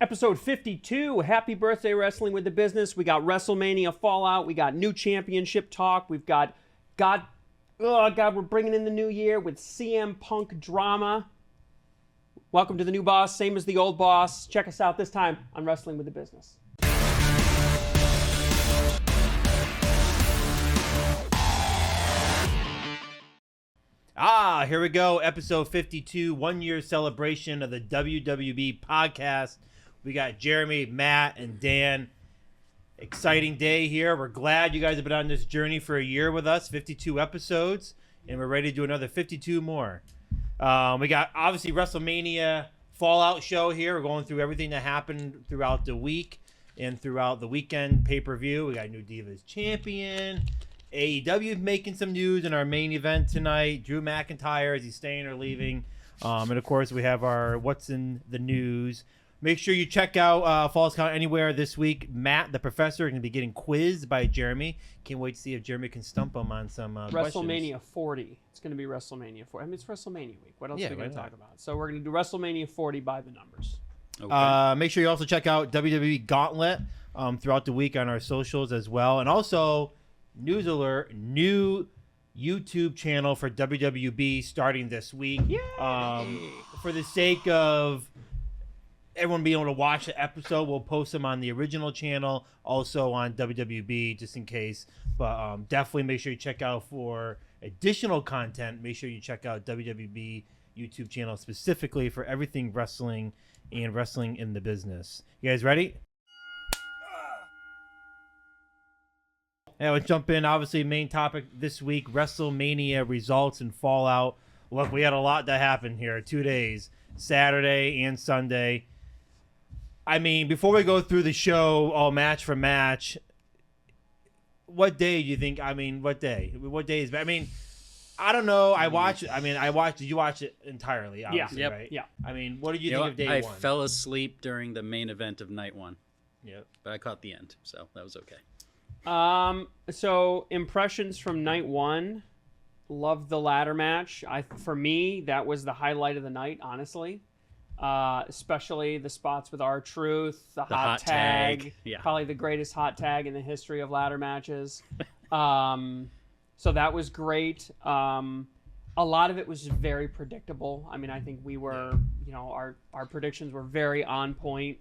Episode 52, happy birthday Wrestling with the Business. We got WrestleMania Fallout. We got new championship talk. We've got, we're bringing in the new year with CM Punk drama. Welcome to the new boss, same as the old boss. Check us out this time on Wrestling with the Business. Here we go. Episode 52, 1 year celebration of the WWB podcast. We got Jeremy, Matt, and Dan. Exciting day here. We're glad you guys have been on this journey for a year with us, 52 episodes, and we're ready to do another 52 more. We got, obviously, WrestleMania Fallout show here. We're going through everything that happened throughout the week and throughout the weekend pay-per-view. We got new Divas champion. AEW making some news in our main event tonight. Drew McIntyre, is he staying or leaving? And, of course, we have our What's in the News. Make sure you check out Falls Count Anywhere this week. Matt, the professor, is going to be getting quizzed by Jeremy. Can't wait to see if Jeremy can stump him on some WrestleMania questions. 40. It's going to be WrestleMania 40. I mean, it's WrestleMania week. What else are we going to talk about? So we're going to do WrestleMania 40 by the numbers. Okay. Make sure you also check out WWE Gauntlet throughout the week on our socials as well. And also, news alert, new YouTube channel for WWB starting this week. For the sake of everyone being able to watch the episode, we'll post them on the original channel, also on WWB, just in case. But definitely make sure you check out for additional content. Make sure you check out WWB YouTube channel specifically for everything wrestling and wrestling in the business. You guys ready? Yeah, let's jump in. Obviously, main topic this week, WrestleMania results and Fallout. Look, we had a lot that happened here. 2 days, Saturday and Sunday. I mean, before we go through the show, all match for match, what day do you think? I mean, what day? What day is? I mean, I don't know. I watched. Did you watch it entirely? Obviously, yeah. right? Yeah. I mean, what did you think of day one? I fell asleep during the main event of night one. Yep. But I caught the end, so that was okay. So impressions from night one. Loved the ladder match. For me, that was the highlight of the night, honestly. Especially the spots with R-Truth, the hot tag. Yeah. Probably the greatest hot tag in the history of ladder matches. So that was great. A lot of it was very predictable. I mean, I think we were, our predictions were very on point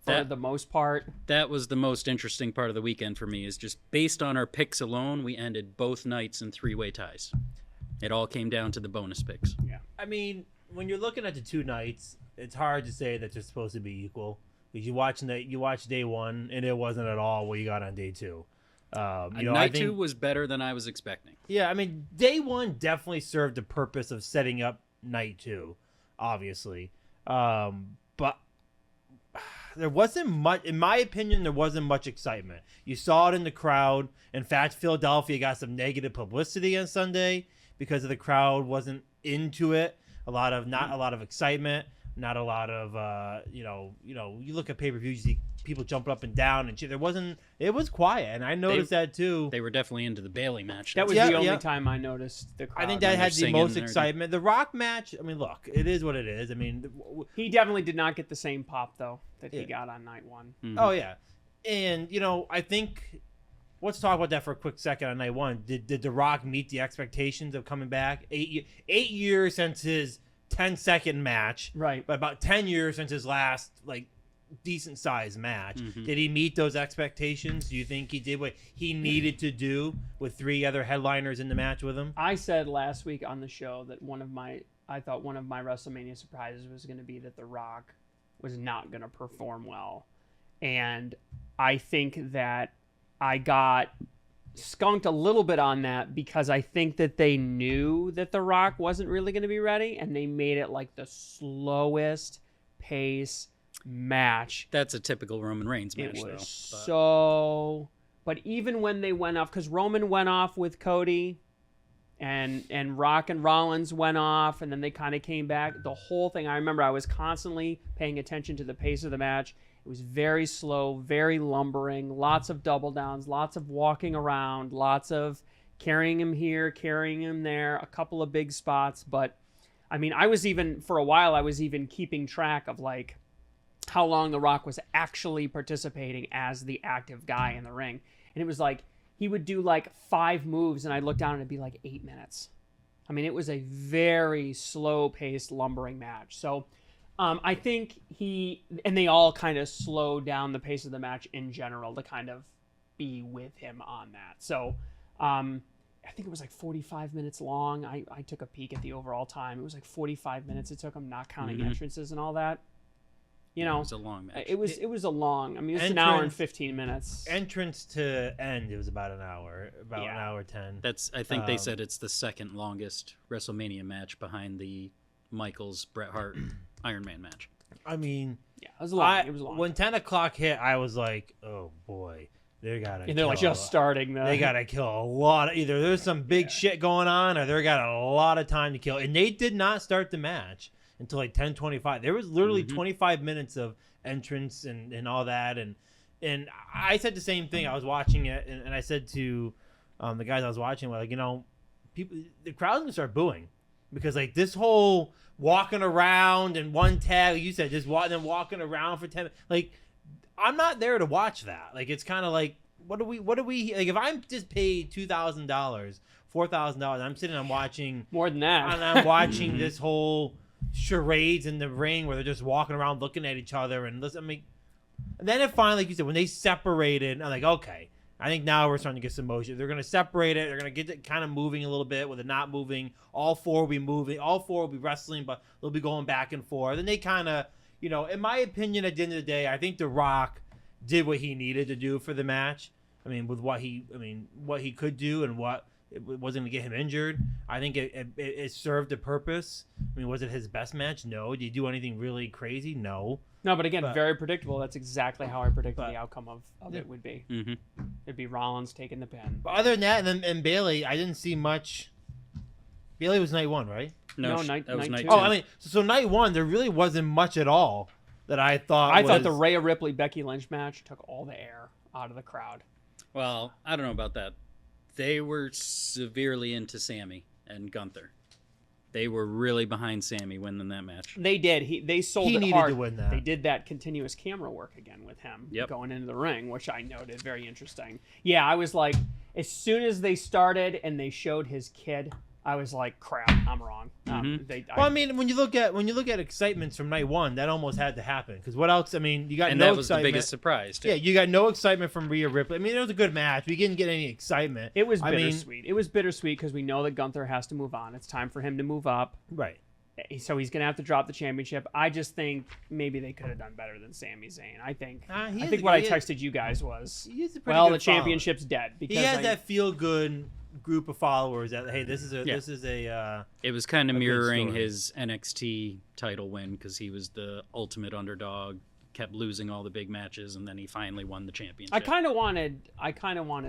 for the most part. That was the most interesting part of the weekend for me, is just based on our picks alone, we ended both nights in three-way ties. It all came down to the bonus picks. Yeah. I mean, when you're looking at the two nights, it's hard to say that they're supposed to be equal. Because you watch day one, and it wasn't at all what you got on day two. Night two was better than I was expecting. Yeah, I mean, day one definitely served the purpose of setting up night two, obviously. But there wasn't much, in my opinion, there wasn't much excitement. You saw it in the crowd. In fact, Philadelphia got some negative publicity on Sunday because of the crowd wasn't into it. Not a lot of excitement, not a lot of you look at pay-per-views, you see people jumping up and down and shit. It was quiet, and I noticed that too. They were definitely into the Bailey match. That was the only time I noticed the crowd. I think that had the most excitement. The Rock match, I mean, look, it is what it is. I mean, he definitely did not get the same pop though that he got on night one. Mm-hmm. Oh yeah, and I think let's talk about that for a quick second on night one. Did The Rock meet the expectations of coming back? 8 years since his 10-second match, right? But about 10 years since his last decent sized match. Mm-hmm. Did he meet those expectations? Do you think he did what he needed to do with three other headliners in the match with him? I said last week on the show that I thought one of my WrestleMania surprises was going to be that The Rock was not going to perform well. And I think that I got skunked a little bit on that because I think that they knew that The Rock wasn't really going to be ready, and they made it like the slowest pace match. That's a typical Roman Reigns match, But even when they went off, because Roman went off with Cody, and Rock and Rollins went off, and then they kind of came back. The whole thing, I remember I was constantly paying attention to the pace of the match. It was very slow, very lumbering, lots of double downs, lots of walking around, lots of carrying him here, carrying him there, a couple of big spots. But, I mean, for a while, I was even keeping track of, how long The Rock was actually participating as the active guy in the ring. And it was like, he would do like 5 moves, and I'd look down and it'd be like 8 minutes. I mean, it was a very slow-paced, lumbering match. So I think and they all kind of slowed down the pace of the match in general to kind of be with him on that. So I think it was like 45 minutes long. I took a peek at the overall time. It was like 45 minutes it took him, not counting entrances and all that. You know, it was a long match. It was a long. I mean, it was an hour and 15 minutes. Entrance to end, it was about an hour, an hour 10. I think they said it's the second longest WrestleMania match behind the Michaels Bret Hart Iron Man match. I mean, yeah, it was long. It was long. When 10 o'clock hit, I was like, oh boy, they're like just starting. They gotta kill a lot. Either there's some big shit going on, or they got a lot of time to kill. And they did not start the match until like 10:25. There was literally 25 minutes of entrance and all that. And I said the same thing. I was watching it, and I said to the guys I was watching, like, you know, the crowd's gonna start booing because like this whole walking around and one tag, like you said, just walking around for 10. Like, I'm not there to watch that. Like, it's kind of like, what do we like? If I'm just paid $2,000, $4,000, I'm sitting, I'm watching more than that, and I'm watching this whole charades in the ring where they're just walking around looking at each other and listen. I mean, and then it finally, like you said, when they separated, I'm like, okay, I think now we're starting to get some motion. They're going to separate it. They're going to get it kind of moving a little bit with it not moving. All 4 will be moving. All 4 will be wrestling, but they'll be going back and forth. And they kind of, you know, in my opinion, at the end of the day, I think The Rock did what he needed to do for the match. I mean, with what he could do and what it wasn't going to get him injured. I think it served a purpose. I mean, was it his best match? No. Did he do anything really crazy? No. No, but again, very predictable. That's exactly how I predicted the outcome of it would be. It'd be Rollins taking the pin. But other than that, and Bailey, I didn't see much. Bailey was night 1, right? No, night 2. Oh, I mean, so night 1, there really wasn't much at all that I thought. I thought the Rhea Ripley Becky Lynch match took all the air out of the crowd. Well, I don't know about that. They were severely into Sammy and Gunther. They were really behind Sammy winning that match. They did. They sold he it needed hard. to win that. They did that continuous camera work again with him going into the ring, which I noted. Very interesting. Yeah, I was like, as soon as they started and they showed his kid, I was like, crap, I'm wrong. I mean, when you look at excitements from night 1, that almost had to happen because what else? I mean, you got and no that was excitement. the biggest surprise. Too. Yeah, you got no excitement from Rhea Ripley. I mean, it was a good match. We didn't get any excitement. It was bittersweet. It was bittersweet because we know that Gunther has to move on. It's time for him to move up. Right. So he's gonna have to drop the championship. I just think maybe they could have done better than Sami Zayn. I think what I texted you guys was, the championship's dead because he has that feel good group of followers that this is a it was kind of mirroring his NXT title win because he was the ultimate underdog, kept losing all the big matches, and then he finally won the championship. I kind of wanted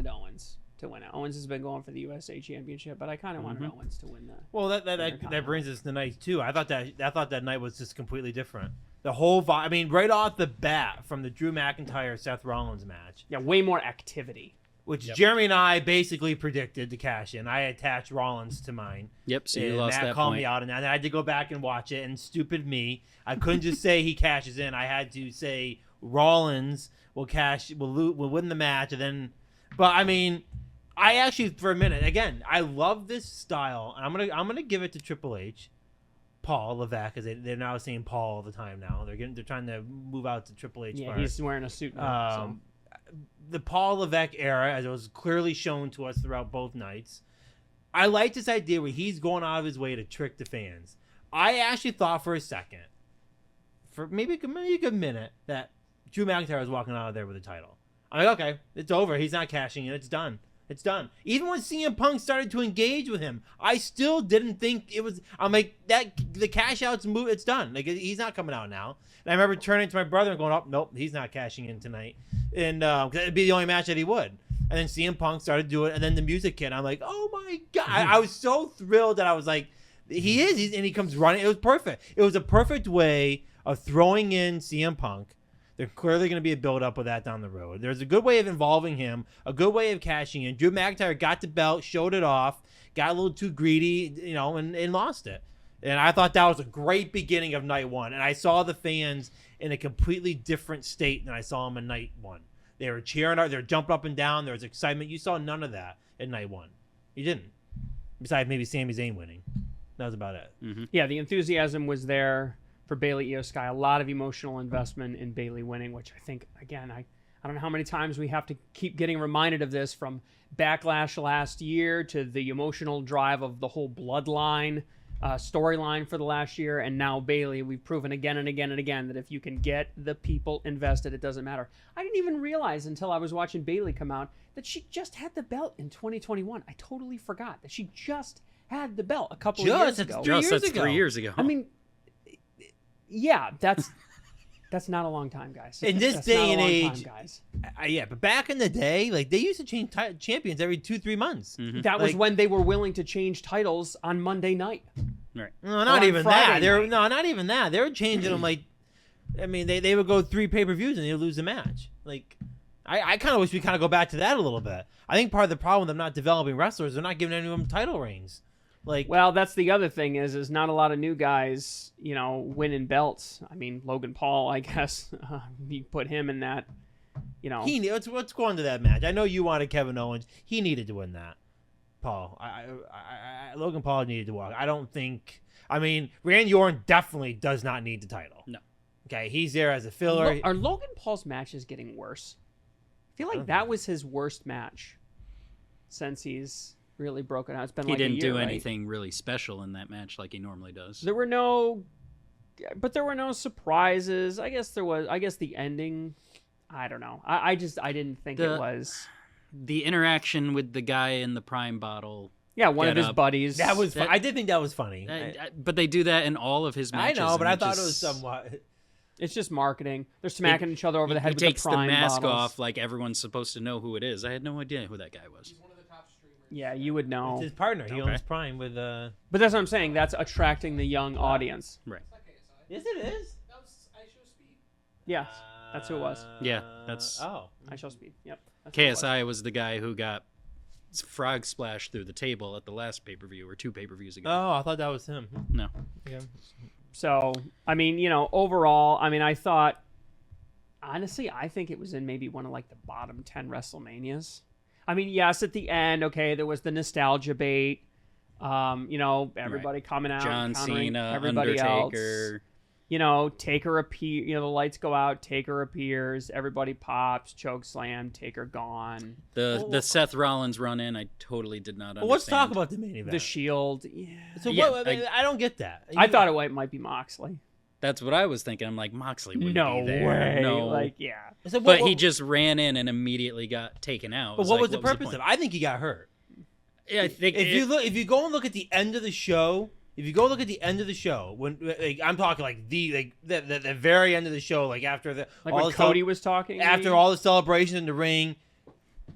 Owens to win it. Owens has been going for the USA Championship, but I kind of wanted Owens to win that. Well, that brings us to night 2. I thought that night was just completely different. The whole I mean, right off the bat from the Drew McIntyre Seth Rollins match. Yeah, way more activity. Which Jeremy and I basically predicted to cash in. I attached Rollins to mine. Yep, so you lost Matt that called point. me out on that. And I had to go back and watch it. And stupid me, I couldn't just say he cashes in. I had to say Rollins will win the match. And then, but I mean, I actually for a minute again, I love this style. And I'm gonna give it to Triple H, Paul Levesque, because they're now saying Paul all the time now. They're trying to move out to Triple H. Yeah, part. he's wearing a suit now. The Paul Levesque era, as it was clearly shown to us throughout both nights, I like this idea where he's going out of his way to trick the fans. I actually thought for a second, for maybe a good minute, that Drew McIntyre was walking out of there with the title. I'm like, okay, it's over. He's not cashing in. It's done. It's done. Even when CM Punk started to engage with him, I still didn't think it was. I'm like, the cash out's move. It's done. Like, he's not coming out now. And I remember turning to my brother and going, "Oh, nope, he's not cashing in tonight." And because it'd be the only match that he would. And then CM Punk started to do it, and then the music hit. I'm like, "Oh my god!" I was so thrilled that I was like, "He is," and he comes running. It was perfect. It was a perfect way of throwing in CM Punk. There's clearly going to be a build-up with that down the road. There's a good way of involving him, a good way of cashing in. Drew McIntyre got the belt, showed it off, got a little too greedy, and lost it. And I thought that was a great beginning of night 1. And I saw the fans in a completely different state than I saw him in night 1. They were cheering, they were jumping up and down. There was excitement. You saw none of that in night 1. You didn't. Besides maybe Sami Zayn winning. That was about it. Mm-hmm. Yeah, the enthusiasm was there for Bayley Io Sky. A lot of emotional investment in Bayley winning, which I think, again, I don't know how many times we have to keep getting reminded of this, from Backlash last year to the emotional drive of the whole Bloodline storyline for the last year, and now Bayley. We've proven again and again and again that if you can get the people invested, it doesn't matter. I didn't even realize until I was watching Bayley come out that she just had the belt in 2021. I totally forgot that she just had the belt a couple of years ago. That's 3 years ago. I mean, yeah, that's not a long time, guys. In this That's day not a and long age, time, guys. Yeah, but back in the day, like they used to change champions every 2-3 months. Mm-hmm. That was Like- when they were willing to change titles on Monday night. Right. No, not on even Friday that. night. Not even that. They were changing them like, I mean, they would go 3 pay-per-views and they would lose the match. Like, I kind of wish we kind of go back to that a little bit. I think part of the problem with them not developing wrestlers, they're not giving any of them title reigns. Like, Well, that's the other thing is not a lot of new guys, winning belts. I mean, Logan Paul, I guess, you put him in that, let's go on to that match. I know you wanted Kevin Owens. He needed to win that. Paul, Logan Paul needed to walk. I don't think. I mean, Randy Orton definitely does not need the title. No. Okay, he's there as a filler. Are Logan Paul's matches getting worse? I feel like that was his worst match since he's really broken out. It's been He like a didn't year, do right? anything really special in that match like he normally does. There were no surprises. I guess the ending, I don't know. I didn't think it was. The interaction with the guy in the Prime bottle. Yeah, one of Get his up. buddies. That was. I did think that was funny. But they do that in all of his I matches. know, but and I thought it just- was somewhat. It's just marketing. They're smacking each other over the head He with takes the Prime mask bottles. off like everyone's supposed to know who it is. I had no idea who that guy was. Yeah, you would know. It's his partner. He Okay. owns Prime with. But that's what I'm saying. That's attracting the young audience. Right. Yes, it is. Yes, that's who it was. Yeah, that's- Oh. I Shall Speed. Yep. that's who it was. KSI was the guy who got frog splashed through the table at the last pay-per-view or 2 pay-per-views ago. Oh, I thought that was him. No. Okay. So, I mean, overall, I mean, I thought, honestly, I think it was in maybe one of like the bottom 10 WrestleManias. I mean, yes, at the end, okay, there was the nostalgia bait. Everybody coming out, John countering Cena, everybody Undertaker. else. Taker appear. The lights go out. Taker appears. Everybody pops. Choke slam. Taker gone. The Seth Rollins run in, I totally did not understand. Well, let's talk about the main event. The Shield. Yeah. So Yeah, what? I don't get that. I thought it might be Moxley. That's what I was thinking. I'm like, Moxley wouldn't No be there. way. No. Like, yeah. So But he just ran in and immediately got taken out. But what was the like, purpose of point? it? I think he got hurt. Yeah, I think If you go and look at the end of the show, when like, I'm talking like the very end of the show, like after the Like all when the Cody was talking. after all the celebrations in the ring,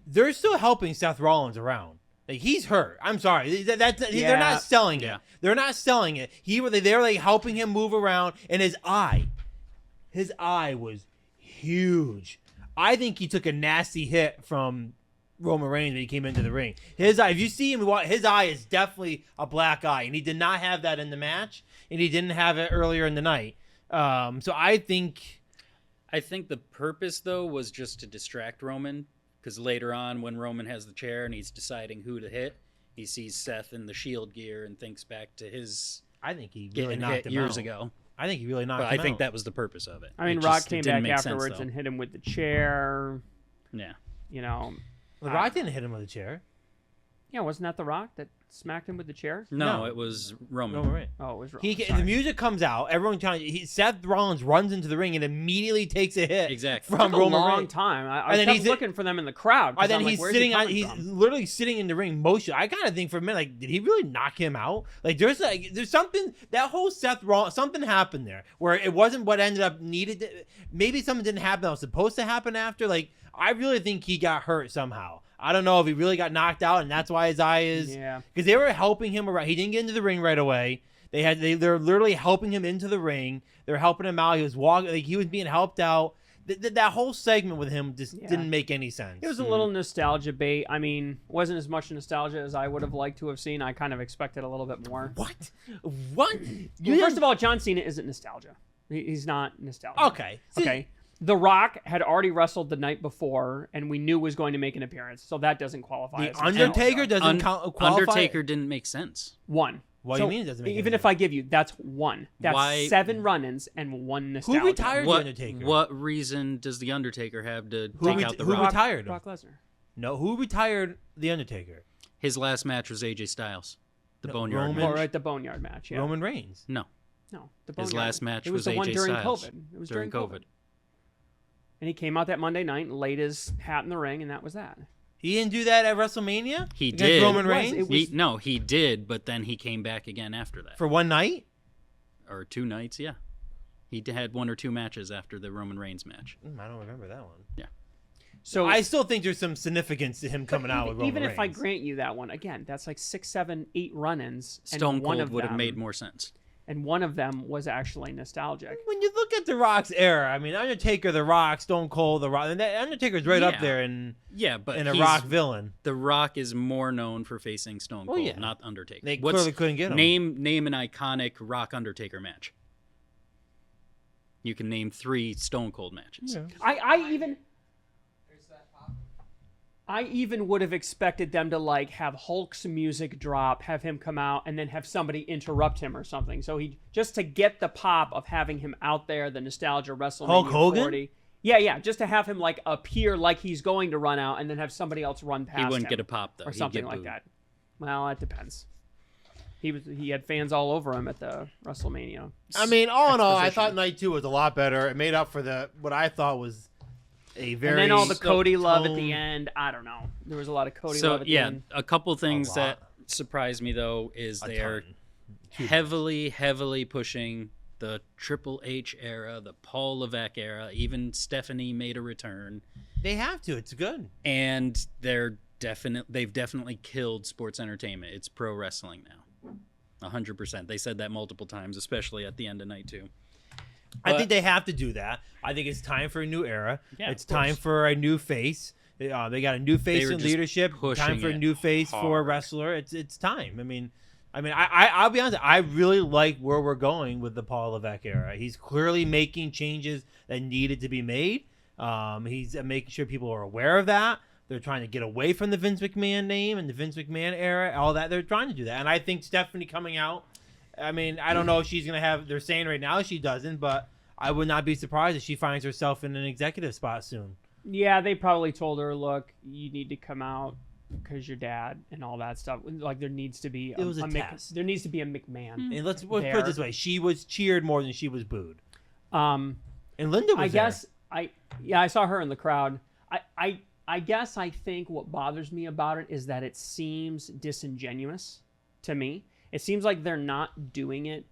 they're still helping Seth Rollins around. Like he's hurt. I'm sorry. They're not selling it. Yeah. They're not selling it. They're like helping him move around, and his eye was huge. I think he took a nasty hit from Roman Reigns when he came into the ring. His eye, if you see him, his eye is definitely a black eye, and he did not have that in the match, and he didn't have it earlier in the night. So I think the purpose though was just to distract Roman, because later on when Roman has the chair and he's deciding who to hit, he sees Seth in the Shield gear and thinks back to his I think he really getting knocked hit him years out. ago. I think he really knocked But him I think out. that was the purpose of it. I mean, It Rock just came didn't back make sense, afterwards though. and hit him with the chair. Yeah. The Rock didn't hit him with a chair. Yeah, wasn't that The Rock that smacked him with the chair? No, No. it was Roman. Roman Reigns. Oh, it was Rock. The music comes out. Everyone Seth Rollins runs into the ring and immediately takes a hit Exactly. from It took a Roman long Reigns. time. I And then kept he's- looking for them in the crowd. 'cause And then I'm like, he's where's sitting he on. coming He's from? literally sitting in the ring motion. I kind of think for a minute, like, did he really knock him out? Like, there's something that whole Seth Rollins. Something happened there where it wasn't what ended up needed. Maybe something didn't happen that was supposed to happen after. Like, I really think he got hurt somehow. I don't know if he really got knocked out, and that's why his eye is. Yeah. Because they were helping him around. He didn't get into the ring right away. They're literally helping him into the ring. They're helping him out. He was walking. Like, he was being helped out. That whole segment with him just didn't make any sense. It was a little nostalgia bait. I mean, wasn't as much nostalgia as I would have liked to have seen. I kind of expected a little bit more. What? Well, first of all, John Cena isn't nostalgia. He's not nostalgic. Okay. See, Okay. The Rock had already wrestled the night before, and we knew was going to make an appearance, so that doesn't qualify. The as Undertaker doesn't qualify. Undertaker didn't make sense. One. What do you mean it doesn't make Even sense? if I give you, that's one. That's 7 run-ins and 1 nostalgia. Who retired the Undertaker? What reason does the Undertaker have to take out the who Rock? retired him? Brock Lesnar. No, who retired the Undertaker? His last match was AJ Styles, the No, Boneyard Roman- match. Or right, the Boneyard match. Yeah. Roman Reigns. No, No, the his Boneyard. last match It was the AJ one during Styles. COVID. It was during COVID. And he came out that Monday night and laid his hat in the ring, and that was that. He didn't do that at WrestleMania? He Against did. Roman It was. Reigns? It was- No, he did, but then he came back again after that. For one night? Or 2 nights, yeah. He had 1 or 2 matches after the Roman Reigns match. I don't remember that one. Yeah. So I still think there's some significance to him coming out with Roman even Reigns. if I grant you that one, again, that's like 6, 7, 8 run-ins. Stone and one Cold of would have them- made more sense. And one of them was actually nostalgic. When you look at The Rock's era, I mean, Undertaker, The Rock, Stone Cold, The Rock, and that Undertaker's right up Yeah. there in Yeah, but a he's- Rock villain. The Rock is more known for facing Stone Well, Cold, yeah. not Undertaker. They clearly couldn't get him. Name an iconic Rock Undertaker match. You can name 3 Stone Cold matches. Yeah. I even would have expected them to like have Hulk's music drop, have him come out, and then have somebody interrupt him or something. So he just to get the pop of having him out there, the nostalgia WrestleMania Hulk Hogan? 40. Yeah, just to have him like appear like he's going to run out, and then have somebody else run past He him. wouldn't get a pop though. or He'd something get like booed. that. Well, it depends. He had fans all over him at the WrestleMania. I mean, all in all, I Exposition. thought night 2 was a lot better. It made up for what I thought was a very. And then all the Cody love at tone- the end. I don't know. There was a lot of Cody So love at the yeah, end. a couple things lot. that surprised me though is A they're ton. heavily pushing the Triple H era, the Paul Levesque era. Even Stephanie made a return, They have to. It's good. and they've definitely killed sports entertainment. It's pro wrestling now, 100%. They said that multiple times, especially at the end of night 2. I But- think they have to do that. I think it's time for a new era. Yeah, It's of course. time for a new face. They got a new face were in just leadership. pushing Time for a it new face for a hard. wrestler. It's time. I'll be honest. I really like where we're going with the Paul Levesque era. He's clearly making changes that needed to be made. He's making sure people are aware of that. They're trying to get away from the Vince McMahon name and the Vince McMahon era. All that they're trying to do that. And I think Stephanie coming out. I mean, I don't know if she's gonna have. They're saying right now she doesn't, but I would not be surprised if she finds herself in an executive spot soon. Yeah, they probably told her, look, you need to come out because your dad and all that stuff. Like there needs to be It was a test. there needs to be a McMahon. And let's put it There. this way: she was cheered more than she was booed. And Linda was I guess there. I saw her in the crowd. I guess I think what bothers me about it is that it seems disingenuous to me. It seems like they're not doing it.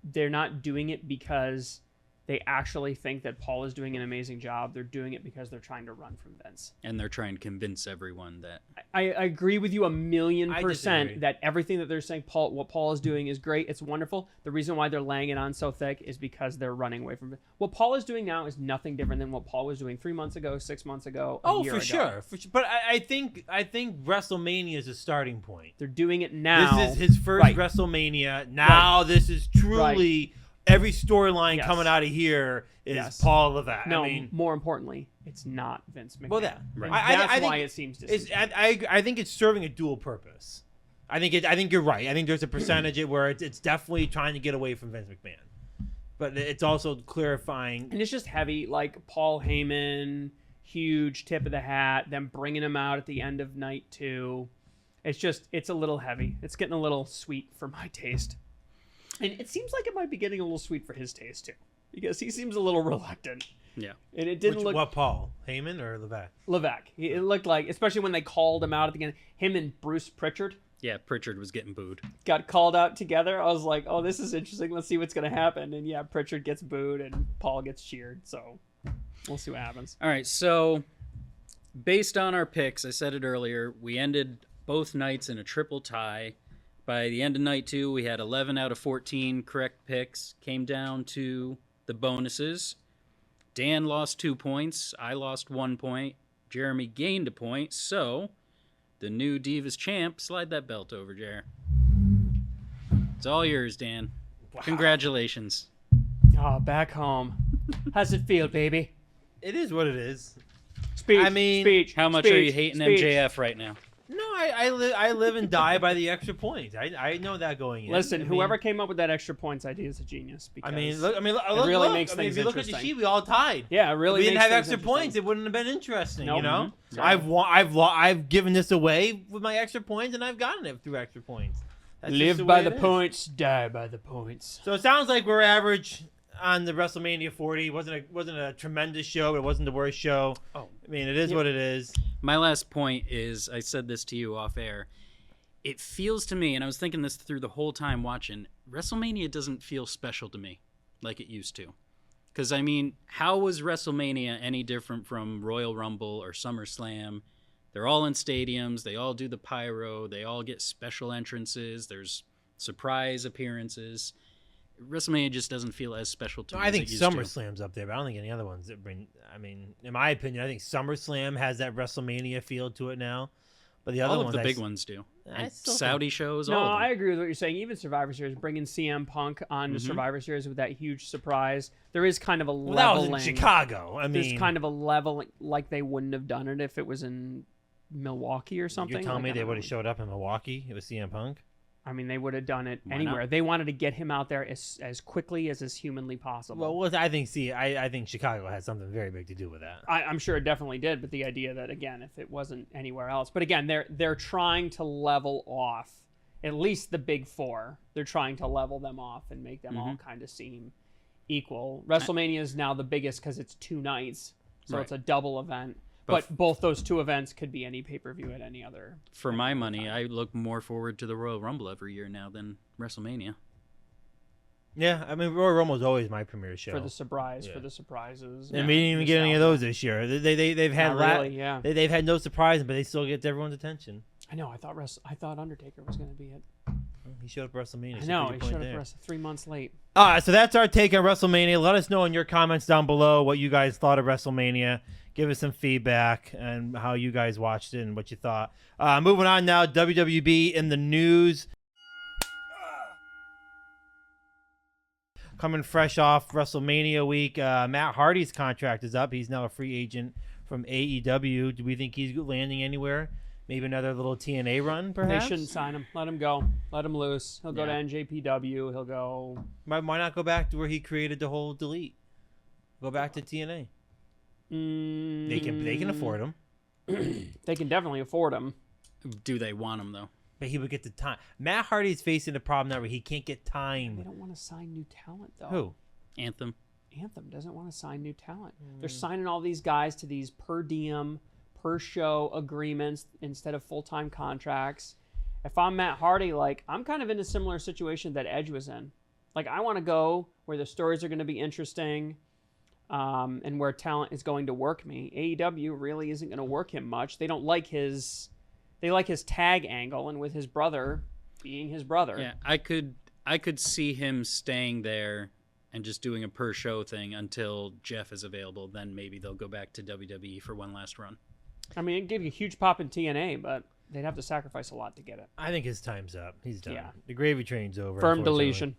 They're not doing it because they actually think that Paul is doing an amazing job. They're doing it because they're trying to run from Vince. And they're trying to convince everyone that I agree with you 1,000,000% disagree. that everything that they're saying what Paul is doing is great. It's wonderful. The reason why they're laying it on so thick is because they're running away from it. What Paul is doing now is nothing different than what Paul was doing 3 months ago, 6 months ago, a year for ago. sure, for sure. But I think WrestleMania is a starting point. They're doing it now. This is his first Right. WrestleMania. Now this is truly every storyline Yes. coming out of here is Yes. Paul Levesque. No, I mean, more importantly, it's not Vince McMahon. well, that And Right. that's I why think it seems it's, disingenuous. I think it's serving a dual purpose. I think you're right. I think there's a percentage where it's definitely trying to get away from Vince McMahon, but it's also clarifying. And it's just heavy, like Paul Heyman, huge tip of the hat, them bringing him out at the end of night 2. It's a little heavy. It's getting a little sweet for my taste. And it seems like it might be getting a little sweet for his taste too, because he seems a little reluctant. yeah. And it didn't look What Paul Heyman or Levesque? Levesque. It looked like, especially when they called him out at the end, him and Bruce Pritchard Yeah, Pritchard was getting booed. got called out together. I was like, oh, this is interesting. Let's see what's going to happen. And yeah, Pritchard gets booed and Paul gets cheered. So we'll see what happens. All right, so based on our picks, I said it earlier, we ended both nights in a triple tie. By the end of night 2, we had 11 out of 14 correct picks. Came down to the bonuses. Dan lost 2 points. I lost 1 point. Jeremy gained a point. So, the new Divas champ, slide that belt over, Jer. It's all yours, Dan. Wow. Congratulations. Oh, back home. How's it feel, baby? It is what it is. Speech. I mean, speech. How much speech, are you hating speech. MJF right now? No, I live and die by the extra points. I know that going in. Listen, I mean, whoever came up with that extra points idea is a genius. Because look, really look. makes I mean, things if you look at the interesting. sheet, we all tied. Yeah, it really If we didn't makes have things extra interesting. points, it wouldn't have been interesting. Nope. You know, Mhm. I've given this away with my extra points, and I've gotten it through extra points. That's just Live by way the it is. points, die by the points. So it sounds like we're average on the WrestleMania 40. It wasn't a tremendous show, but it wasn't the worst show. Oh. I mean, it is what it is. My last point is, I said this to you off air. It feels to me, and I was thinking this through the whole time watching, WrestleMania doesn't feel special to me like it used to. Because, I mean, how was WrestleMania any different from Royal Rumble or SummerSlam? They're all in stadiums. They all do the pyro. They all get special entrances. There's surprise appearances. WrestleMania just doesn't feel as special to me I as think it used to. SummerSlam's up there, but I don't think any other ones that bring. I mean, in my opinion, I think SummerSlam has that WrestleMania feel to it now. But the other All of ones, the big ones do. I And still Saudi shows, No, all of them. I agree with what you're saying. Even Survivor Series, bringing CM Punk on to Survivor Series with that huge surprise, there is kind of a Well, that was leveling. in Chicago. I mean, There's kind of a level like they wouldn't have done it if it was in Milwaukee or something. you're telling Like, me they I would don't have know. showed up in Milwaukee? It was CM Punk. I mean, they would have done it Why anywhere. not? They wanted to get him out there as quickly as is humanly possible. Well, I think Chicago had something very big to do with that. I'm sure it definitely did, but the idea that, again, if it wasn't anywhere else, but again, they're trying to level off at least the big four. They're trying to level them off and make them all kind of seem equal. WrestleMania is now the biggest because it's 2 nights, so Right. it's a double event. But both those 2 events could be any pay-per-view at any other. For my money, I look more forward to the Royal Rumble every year now than WrestleMania. Yeah, I mean, Royal Rumble's always my premiere show. For the surprise, Yeah. for the surprises. And we didn't even get any of those this year. They've had Not really, yeah. they've had no surprises, but they still get everyone's attention. I know. I thought Undertaker was going to be it. He showed up at WrestleMania. I so know. pretty He point showed up there. for us 3 months late. All right, so that's our take on WrestleMania. Let us know in your comments down below what you guys thought of WrestleMania. Give us some feedback and how you guys watched it and what you thought. Moving on now, WWB in the news. Coming fresh off WrestleMania week, Matt Hardy's contract is up. He's now a free agent from AEW. Do we think he's landing anywhere? Maybe another little TNA run, perhaps? They shouldn't sign him. Let him go. Let him loose. He'll go to Yeah. NJPW. He'll go. Why not go back to where he created the whole delete? Go back to TNA. They can afford him. They can definitely afford him. Do they want him, though? But he would get the time. Matt Hardy's facing a problem now where he can't get They time. don't want to sign new talent though. Who? Anthem. Anthem doesn't want to sign new talent. They're signing all these guys to these per diem, per show agreements instead of full-time contracts. If I'm Matt Hardy, like, I'm kind of in a similar situation that Edge was in. Like, I want to go where the stories are going to be interesting, and where talent is going to work me. AEW really isn't going to work him much. They don't like his tag angle, and with his brother being his brother. Yeah, I could see him staying there and just doing a per show thing until Jeff is available. Then maybe they'll go back to WWE for one last run. I mean, it'd give you a huge pop in TNA, but they'd have to sacrifice a lot to get it. I think his time's up. He's done. Yeah. The gravy train's over. Firm unfortunately.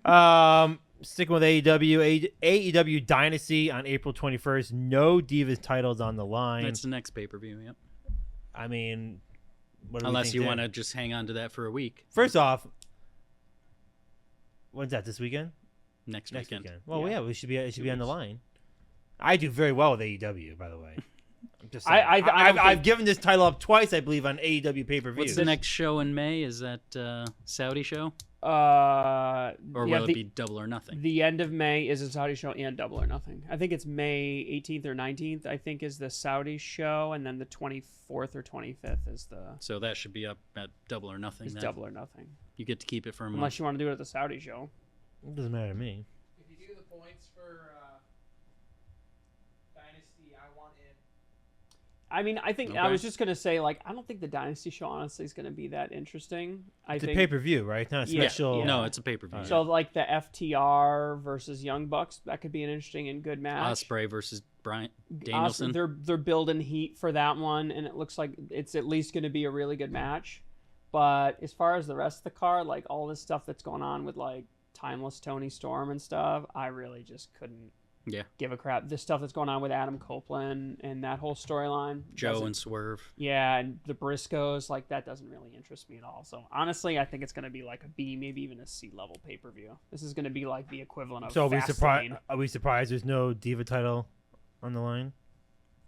deletion. Sticking with AEW, AEW Dynasty on April 21st. No Divas titles on the line. That's the next pay per view. Yep. I mean, what do we Unless think you there? want to just hang on to that for a week. First off, when's that? This weekend? Next Next weekend. weekend. Well, Yeah. yeah, it should be on the weeks. line. I do very well with AEW, by the way. I'm just I- saying. I don't I've think- given this title up twice, I believe, on AEW pay-per-view. What's the next show in May? Is that Saudi show? Or Or will it be Double or Nothing? The end of May is a Saudi show and Double or Nothing. I think it's May 18th or 19th, I think, is the Saudi show, and then the 24th or 25th is the So that should be up at Double or Nothing. is then. Double or Nothing. You get to keep it for a month. Unless you want to do it at the Saudi show. It doesn't matter to me. If you do the points for Dynasty, I want in. I mean, I think I Okay. was just gonna say, like, I don't think the Dynasty show honestly is gonna be that interesting. I It's a think pay-per-view, right? Not a Yeah, special. yeah. No, it's a pay per view. so. Like the FTR versus Young Bucks, that could be an interesting and good match. Ospreay versus Brian Osprey, Danielson. they're building heat for that one, and it looks like it's at least going to be a really good match. But as far as the rest of the card, like all this stuff that's going on with like Timeless Tony Storm and stuff, I really just couldn't Yeah. give a crap. The stuff that's going on with Adam Copeland and that whole storyline. Joe doesn't- and Swerve. Yeah, and the Briscoes, like, that doesn't really interest me at all. So, honestly, I think it's going to be like a B, maybe even a C level pay-per-view. This is going to be like the equivalent of So Fastlane. are we surprised there's no Diva title on the line?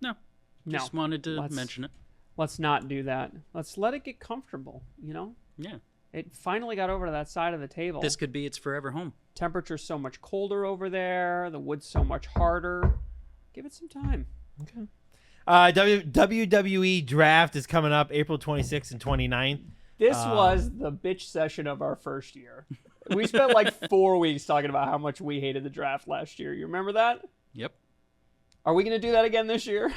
No. No, Just wanted to let's- mention it. let's not do that. Let's let it get comfortable, you know? Yeah. It finally got over to that side of the table. This could be its forever home. Temperature's so much colder over there. The wood's so much harder. Give it some time. Okay. WWE Draft is coming up April 26th and 29th. This was the bitch session of our first year. We spent like 4 weeks talking about how much we hated the draft last year. You remember that? Yep. Are we going to do that again this year?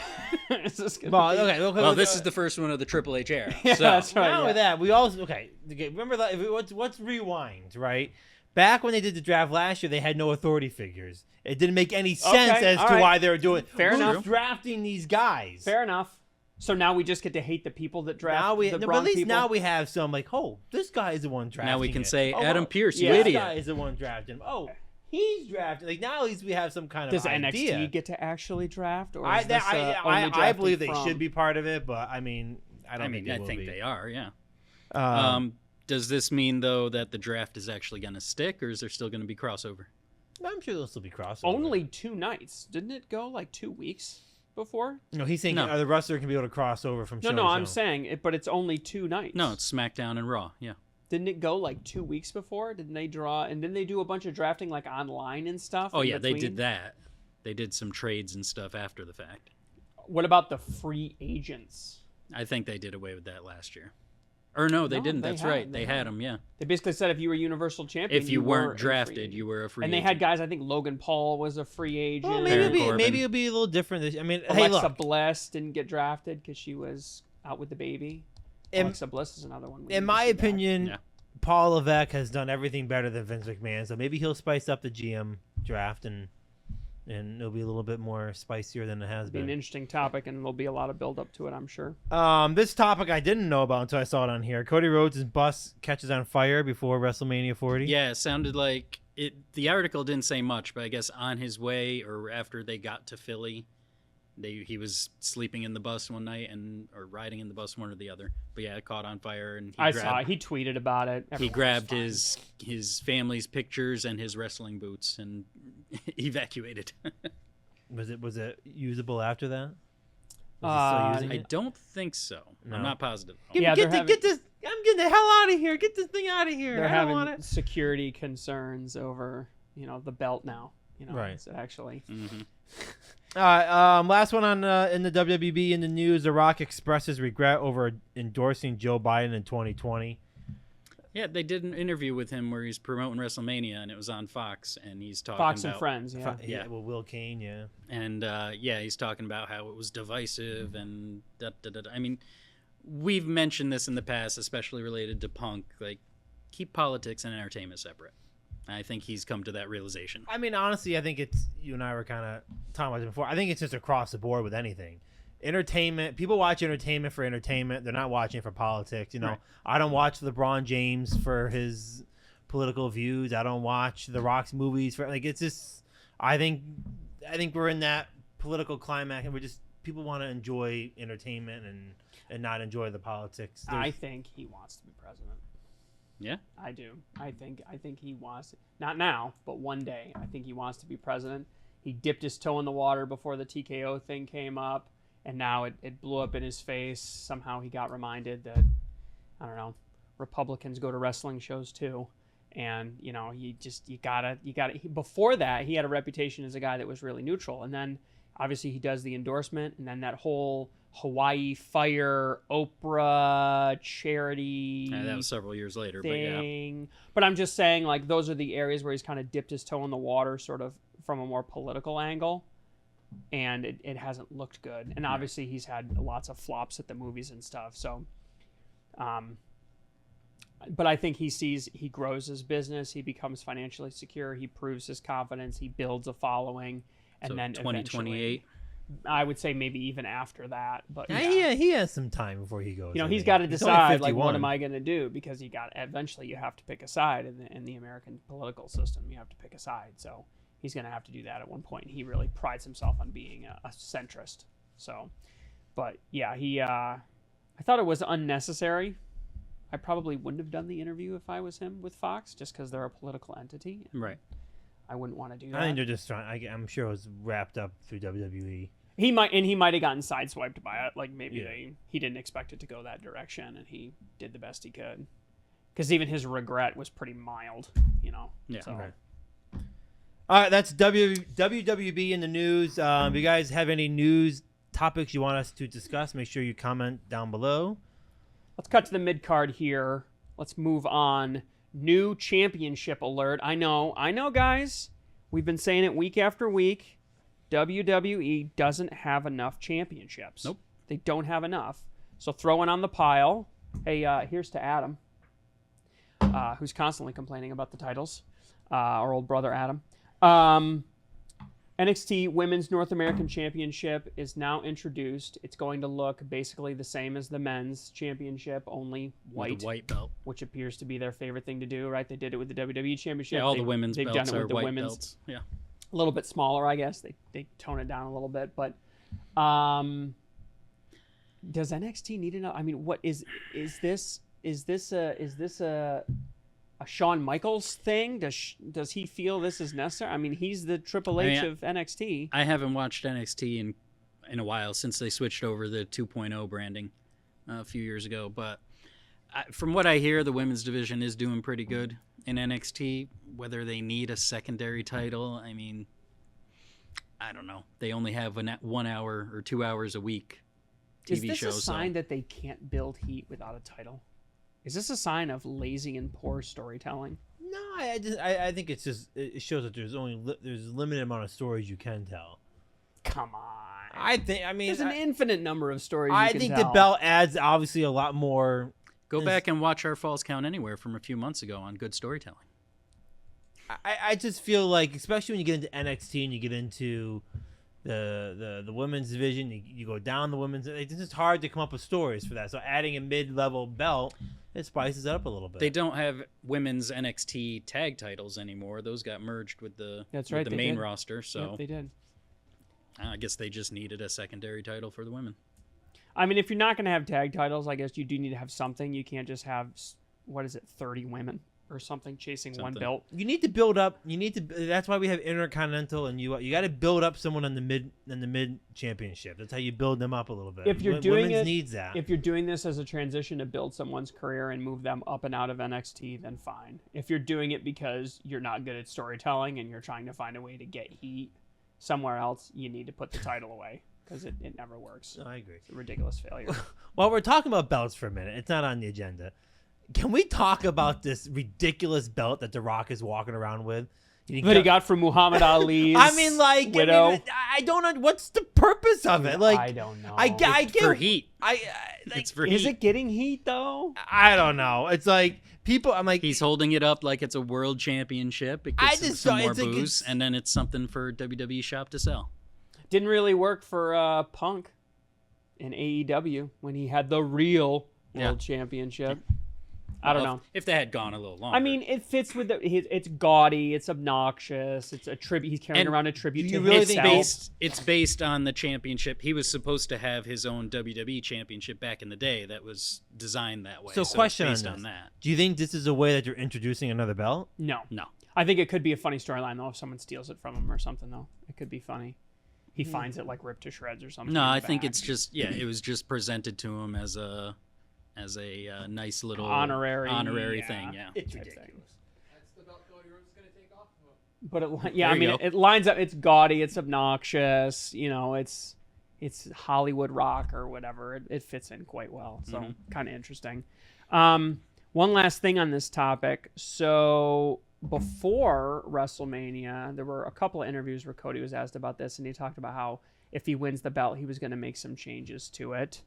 Is this gonna Well, be... okay. Well, this is the first one of the Triple H era. Yeah, so. that's right. Not only Yeah. that, we also remember that. Let's rewind, right? Back when they did the draft last year, they had no authority figures. It didn't make any sense Okay, as all to right. why they were doing. Fair Who's enough. drafting these guys? Fair enough. So now we just get to hate the people that draft Now the but at wrong least people? now we have some like, oh, this guy is the one drafting. Now we can it. say, Oh, Adam well, Pearce, you yeah, this idiot. guy is the one drafting him. Oh, he's drafting. Like now, at least we have some kind Does of NXT idea. get to actually draft? Or I, is this, only I drafting believe they from- should be part of it, but I mean, I don't I mean, think I they will think be. they are, yeah. Um, Does this mean, though, that the draft is actually going to stick, or is there still going to be crossover? I'm sure there'll still be crossover. Only 2 nights. Didn't it go like 2 weeks before? No, he's saying No. the wrestler can be able to cross over from show No, to I'm show. saying it, but it's only 2 nights. No, it's SmackDown and Raw, yeah. Didn't it go like 2 weeks before? Didn't they draw and didn't they do a bunch of drafting like online and stuff? Oh, in yeah, they between? did that. They did some trades and stuff after the fact. What about the free agents? I think they did away with that last year. Or no, they No, didn't. they That's had- right. they They had. had them, yeah. They basically said if you were Universal Champion, If you were a weren't free drafted, agent. you were a free And they agent. had guys. I think Logan Paul was a free agent. Well, Baron Corbin. maybe it'll be a little different. I mean, hey, Alexa look. Bliss didn't get drafted because she was out with the baby. In- Alexa Bliss is another one. we In need to my see back. opinion, Yeah. Paul Levesque has done everything better than Vince McMahon, so maybe he'll spice up the GM draft and it'll be a little bit more spicier than it has It'll be an been. interesting topic, and there'll be a lot of build up to it, I'm sure. This topic I didn't know about until I saw it on here. Cody Rhodes' bus catches on fire before WrestleMania 40. Yeah, it sounded like it. The article didn't say much, but I guess on his way or after they got to Philly, he was sleeping in the bus one night or riding in the bus, one or the other. But yeah, it caught on fire, and I saw it. He tweeted about it. he Everyone grabbed was his family's pictures and his wrestling boots and evacuated. Was it usable after that? Uh, Was he still I using it? don't think so. No. I'm not positive. Get, Yeah, get, they're the- get this! I'm getting the hell out of here! Get this thing out of here! They're I don't want having it. security concerns over, the belt now. Right. It's actually. Hmm. All right, last one on in the WWB in the news. The Rock expresses regret over endorsing Joe Biden in 2020. Yeah, they did an interview with him where he's promoting WrestleMania, and it was on Fox, and he's talking Fox about and Friends, yeah. Yeah. Well, Will Kane, yeah. And he's talking about how it was divisive and da. I mean, we've mentioned this in the past, especially related to Punk. Like, keep politics and entertainment separate. I think he's come to that realization. I mean, honestly, I think it's you and I were kind of talking about it before. I think it's just across the board with anything. Entertainment. People watch entertainment for entertainment. They're not watching it for politics. Right. I don't watch LeBron James for his political views. I don't watch The Rock's movies for it's just. I think we're in that political climax, and we're just people want to enjoy entertainment and not enjoy the politics. I think he wants to be president. Yeah? I do. I think he wants not now, but one day. I think he wants to be president. He dipped his toe in the water before the TKO thing came up, and now it blew up in his face. Somehow he got reminded that Republicans go to wrestling shows too. And you gotta before that he had a reputation as a guy that was really neutral, and then obviously he does the endorsement, and then that whole Hawaii Fire Oprah charity That was several years later, thing. But I'm just saying, like, those are the areas where he's kind of dipped his toe in the water, sort of from a more political angle, and it hasn't looked good. And obviously he's had lots of flops at the movies and stuff. So, but I think he grows his business, he becomes financially secure, he proves his confidence, he builds a following, and So then 2028. I would say maybe even after that. But Yeah, he has some time before he goes. you know, I he's think. got to He's only decide, like, 51. what am I going to do? Because eventually you have to pick a side in the American political system. You have to pick a side. So he's going to have to do that at one point. He really prides himself on being a centrist. So, but yeah, I thought it was unnecessary. I probably wouldn't have done the interview if I was him with Fox, just because they're a political entity. Right. I wouldn't want to do that. I think they're just trying. I'm sure it was wrapped up through WWE. He might have gotten sideswiped by it. Like maybe Yeah. he didn't expect it to go that direction, and he did the best he could. Because even his regret was pretty mild, you know. Yeah. So. Okay. All right, that's WWB in the news. If you guys have any news topics you want us to discuss, make sure you comment down below. Let's cut to the mid card here. Let's move on. New championship alert. I know, guys. We've been saying it week after week. WWE doesn't have enough championships. Nope. They don't have enough. So throw it on the pile. Hey, here's to Adam, who's constantly complaining about the titles. Our old brother Adam. NXT Women's North American Championship is now introduced. It's going to look basically the same as the men's championship, only white, With a white belt. which appears to be their favorite thing to do, right? They did it with the WWE Championship. Yeah, all the women's they've belts done it are with the white women's. belts. Yeah. A little bit smaller, I guess. They tone it down a little bit, but does NXT need enough? I mean, what is this a Shawn Michaels thing? Does he feel this is necessary? I mean, he's the Triple H of NXT. I haven't watched NXT in a while since they switched over the 2.0 branding a few years ago. But from what I hear, the women's division is doing pretty good in NXT. Whether they need a secondary title, I mean, I don't know. They only have 1 hour or 2 hours a week TV Is this shows. a sign that they can't build heat without a title? Is this a sign of lazy and poor storytelling? No, I think it's just it shows that there's there's a limited amount of stories you can tell. Come on. I mean, There's an infinite number of stories I you can think tell. the belt adds obviously a lot more. Go back and watch our Falls Count Anywhere from a few months ago on good storytelling. I just feel like, especially when you get into NXT and you get into the women's division, you go down the women's. It's just hard to come up with stories for that. So adding a mid-level belt, it spices it up a little bit. They don't have women's NXT tag titles anymore. Those got merged with the main did. roster. So Yep, they did. I guess they just needed a secondary title for the women. I mean, if you're not going to have tag titles, I guess you do need to have something. You can't just have 30 women or something chasing one belt. You need to build up. That's why we have Intercontinental, and you got to build up someone in the mid championship. That's how you build them up a little bit. If you're doing Women's it, needs that. If you're doing this as a transition to build someone's career and move them up and out of NXT, then fine. If you're doing it because you're not good at storytelling and you're trying to find a way to get heat somewhere else, you need to put the title away because it never works. I agree. It's a ridiculous failure. While we're talking about belts for a minute, it's not on the agenda. Can we talk about this ridiculous belt that The Rock is walking around with? That he got from Muhammad Ali's I mean, like, widow. I don't know what's the purpose of it. Like, I don't know. I get For heat. It's for Is heat. it getting heat though? I don't know. It's like people. I'm like, He's holding it up like it's a world championship. It I gets just some don't- more it's like booze, it's- and then it's something for WWE shop to sell. Didn't really work for Punk in AEW when he had the real world championship. I don't know. If they had gone a little longer. I mean, it fits with it's gaudy, it's obnoxious, it's a tribute. He's carrying And around a tribute do to you really himself. think it's based on the championship. He was supposed to have his own WWE championship back in the day that was designed that way. So it's question based on on this. that. Do you think this is a way that you're introducing another belt? No. No. I think it could be a funny storyline though if someone steals it from him or something though. It could be funny. He finds it like ripped to shreds or something. No, in the I think back. it's just it was just presented to him as a nice little Honorary, thing. Yeah. It's Type ridiculous. thing. That's the belt Cody Rhodes is going to take off of him. But I There mean, you go. it lines up. It's gaudy. It's obnoxious. You know, it's Hollywood rock or whatever. It fits in quite well. So kind of interesting. One last thing on this topic. So before WrestleMania, there were a couple of interviews where Cody was asked about this, and he talked about how if he wins the belt, he was going to make some changes to it.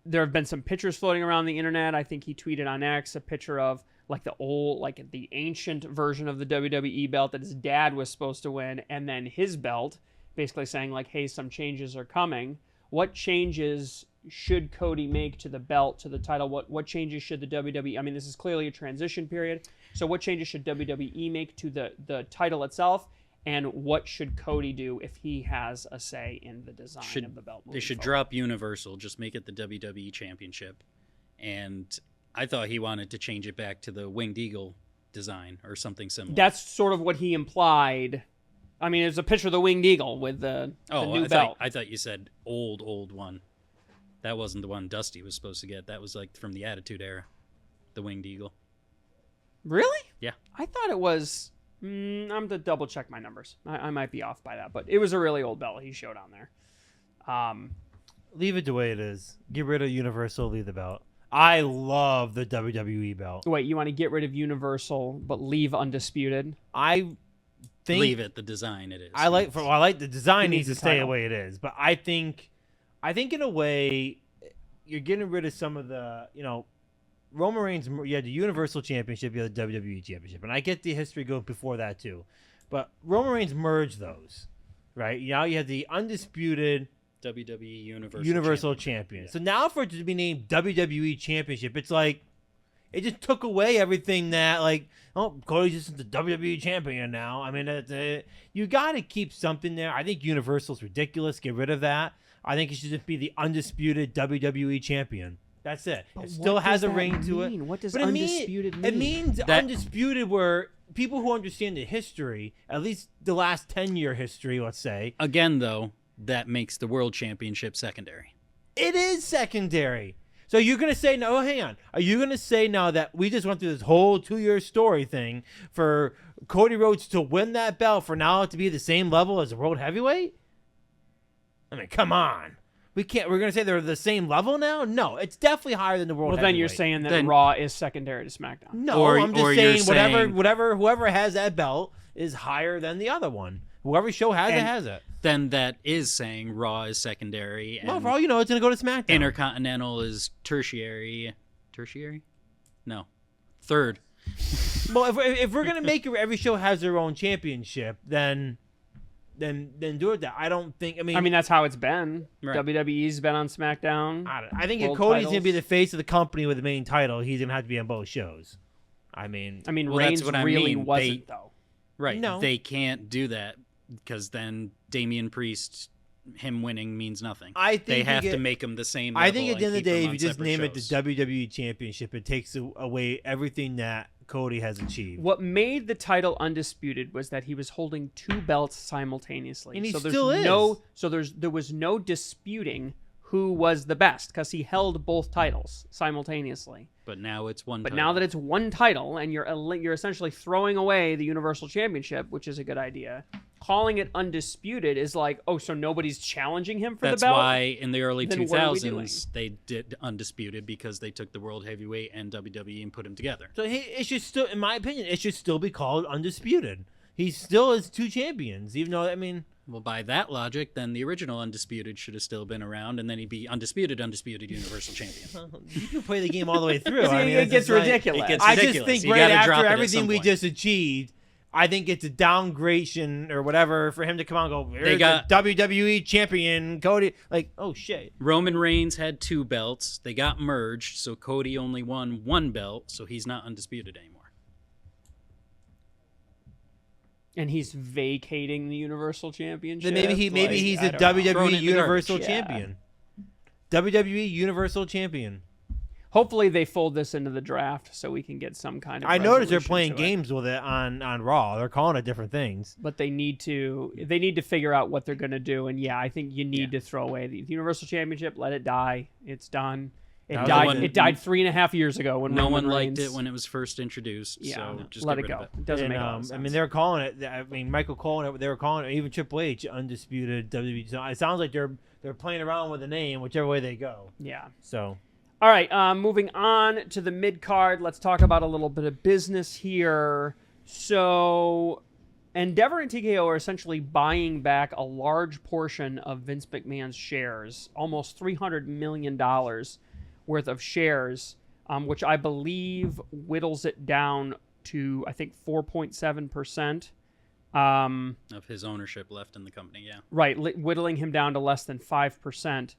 There have been some pictures floating around the internet. I think he tweeted on X a picture of the ancient version of the WWE belt that his dad was supposed to win, and then his belt, basically saying like, hey, some changes are coming. What changes should Cody make to the belt, to the title? What changes should the WWE? I mean, this is clearly a transition period. So what changes should WWE make to the title itself? And what should Cody do if he has a say in the design of the belt? They should drop Universal, just make it the WWE Championship. And I thought he wanted to change it back to the Winged Eagle design or something similar. That's sort of what he implied. I mean, there's a picture of the Winged Eagle with the new belt. I thought you said old one. That wasn't the one Dusty was supposed to get. That was like from the Attitude Era, the Winged Eagle. Really? Yeah. I thought it was... I'm going to double check my numbers. I might be off by that, but it was a really old belt he showed on there. Leave it the way it is. Get rid of Universal, leave the belt. I love the WWE belt. Wait, you want to get rid of Universal but leave Undisputed? I think Leave it the design it is. I like the design It needs to needs a stay the title. way it is, but I think in a way you're getting rid of some of the, Roman Reigns, you had the Universal Championship, you had the WWE Championship, and I get the history going before that too. But Roman Reigns merged those, right? Now you have the undisputed WWE Universal Champion. Yeah. So now for it to be named WWE Championship, it's like it just took away everything that Cody's just the WWE Champion now. I mean, you got to keep something there. I think Universal's ridiculous. Get rid of that. I think it should just be the undisputed WWE Champion. That's it. But It still has a that ring to it. mean? What does But Undisputed mean? It means undisputed where people who understand the history, at least the last 10-year history, let's say. Again, though, that makes the World Championship secondary. It is secondary. So you're going to say, no, hang on. Are you going to say now that we just went through this whole 2-year story thing for Cody Rhodes to win that belt for now to be the same level as the World Heavyweight? I mean, come on. We're going to say they're the same level now? No, it's definitely higher than the World Well, Heavyweight. then you're saying that Then- Raw is secondary to SmackDown. No, Or- I'm or just you're saying saying- whoever has that belt is higher than the other one. Whoever show has it And- has it. Then that is saying Raw is secondary and Well, for all you know, it's going to go to SmackDown. Intercontinental is tertiary. Tertiary? No. Third. Well, if we're going to make it every show has their own championship, then do it that. I don't think. I mean, that's how it's been. Right. WWE's been on SmackDown. I think if World Cody's going to be titles. the face of the company with the main title, he's going to have to be on both shows. I mean, I mean, Well, that's Reigns what I really mean. wasn't, though. Right. No. They can't do that because then Damian Priest, him winning means nothing. I think they you have to get- make him the same. I think level at the end and of the keep day, him if on you just separate name it shows. the WWE Championship, it takes away everything that Cody has achieved. What made the title undisputed was that he was holding 2 belts simultaneously. And he so there's still is. there was no disputing who was the best because he held both titles simultaneously. But now it's one. But title. now that it's one title and you're essentially throwing away the Universal Championship, which is a good idea, calling it undisputed is like, oh, so nobody's challenging him for That's the belt? why in the early Then what are we doing? 2000s they did undisputed because they took the World Heavyweight and WWE and put them together. So it should still, in my opinion, it should still be called undisputed. He still has 2 champions, even though Well, by that logic, then the original undisputed should have still been around, and then he'd be undisputed Universal Champion. you can play the game all the way through. I mean, it it's gets just like- ridiculous. It gets I just ridiculous. think You right gotta drop after it at everything some we point. just achieved, I think it's a downgradation or whatever for him to come out and go, They got- the WWE champion, Cody. Like, oh, shit. Roman Reigns had 2 belts. They got merged, so Cody only won 1 belt, so he's not undisputed anymore. And he's vacating the Universal Championship. Then maybe he's I the don't know. Thrown WWE in the Universal garbage, yeah. Champion. WWE Universal Champion. Hopefully they fold this into the draft so we can get some kind of I noticed they're resolution playing to it. games with it on Raw. They're calling it different things. But they need to figure out what they're going to do. And yeah, I think you need to throw away the Universal Championship. Let it die. It's done. It Now died. the one- It died 3.5 years ago when No Roman one liked Reigns- it when it was first introduced, Yeah, so just let get it rid go. of It doesn't And, make a lot of sense. I mean, they're calling it. I mean, Michael calling it. They were calling it. Even Triple H undisputed WWE. So it sounds like they're playing around with the name, whichever way they go. yeah. So All right, moving on to the mid card. Let's talk about a little bit of business here. So, Endeavor and TKO are essentially buying back a large portion of Vince McMahon's shares, almost $300 million worth of shares, which I believe whittles it down to, I think, 4.7%. Of his ownership left in the company, yeah. Right, whittling him down to less than 5%.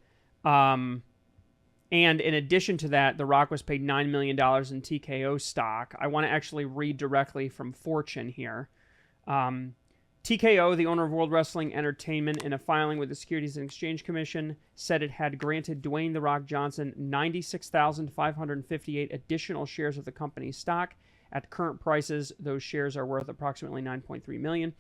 And in addition to that, The Rock was paid $9 million in TKO stock. I want to actually read directly from Fortune here. TKO, the owner of World Wrestling Entertainment, in a filing with the Securities and Exchange Commission, said it had granted Dwayne "The Rock" Johnson 96,558 additional shares of the company's stock. At current prices, those shares are worth approximately $9.3 million.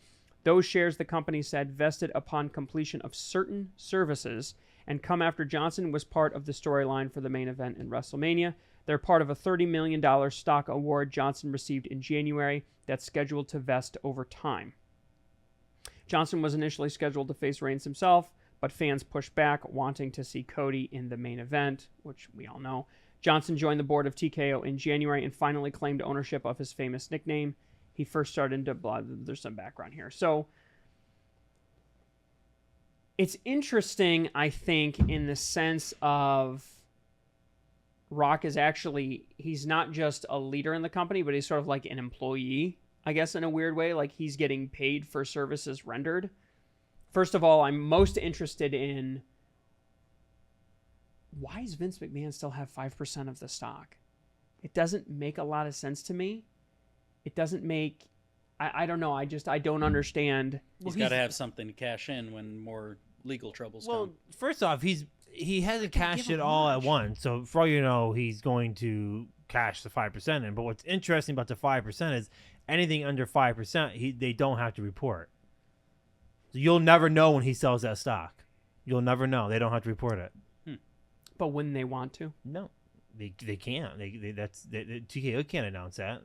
Those shares, the company said, vested upon completion of certain services and come after Johnson was part of the storyline for the main event in WrestleMania. They're part of a $30 million stock award Johnson received in January that's scheduled to vest over time. Johnson was initially scheduled to face Reigns himself, but fans pushed back, wanting to see Cody in the main event, which we all know. Johnson joined the board of TKO in January and finally claimed ownership of his famous nickname. He first started into blood. There's some background here. So it's interesting, I think, in the sense of Rock is actually, he's not just a leader in the company, but he's sort of like an employee, I guess, in a weird way. Like, he's getting paid for services rendered. First of all, I'm most interested in, why does Vince McMahon still have 5% of the stock? It doesn't make a lot of sense to me. It doesn't make, I don't know. I don't understand. He's got to have something to cash in when more legal troubles come. Well, first off, he hasn't cashed it all at once. So for all you know, he's going to cash the 5% in. But what's interesting about the 5% is anything under 5%, they don't have to report. So you'll never know when he sells that stock. You'll never know. They don't have to report it. But when they want to? No, they can't. TKO can't announce that.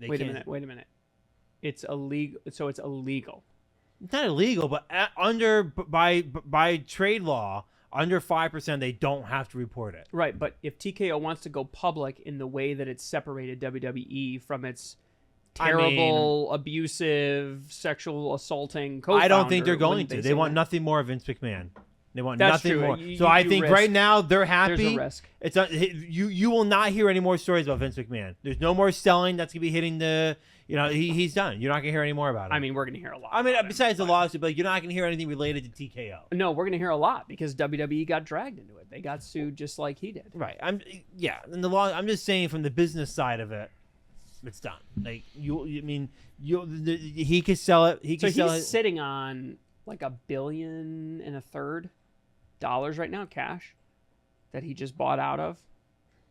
Wait a minute. It's illegal. So it's illegal. It's not illegal, but by trade law, under 5%, they don't have to report it. Right, but if TKO wants to go public in the way that it's separated WWE from its terrible, abusive, sexual assaulting co-founder, I don't think they're going to. They They want nothing more of Vince McMahon. They want That's nothing true. more. You So I do think risk. right now they're happy. There's a risk. It's you will not hear any more stories about Vince McMahon. There's no more selling that's gonna be hitting the. He's done. You're not gonna hear any more about it. I mean, we're going to hear a lot. I mean, about him, besides the but- lawsuit, but you're not gonna hear anything related to TKO. No, we're going to hear a lot because WWE got dragged into it. They got sued just like he did. Right. And the law. I'm just saying from the business side of it, it's done. Like he could sell it. He could sell it. He's sitting on like $1.3 billion right now, cash, that he just bought out of.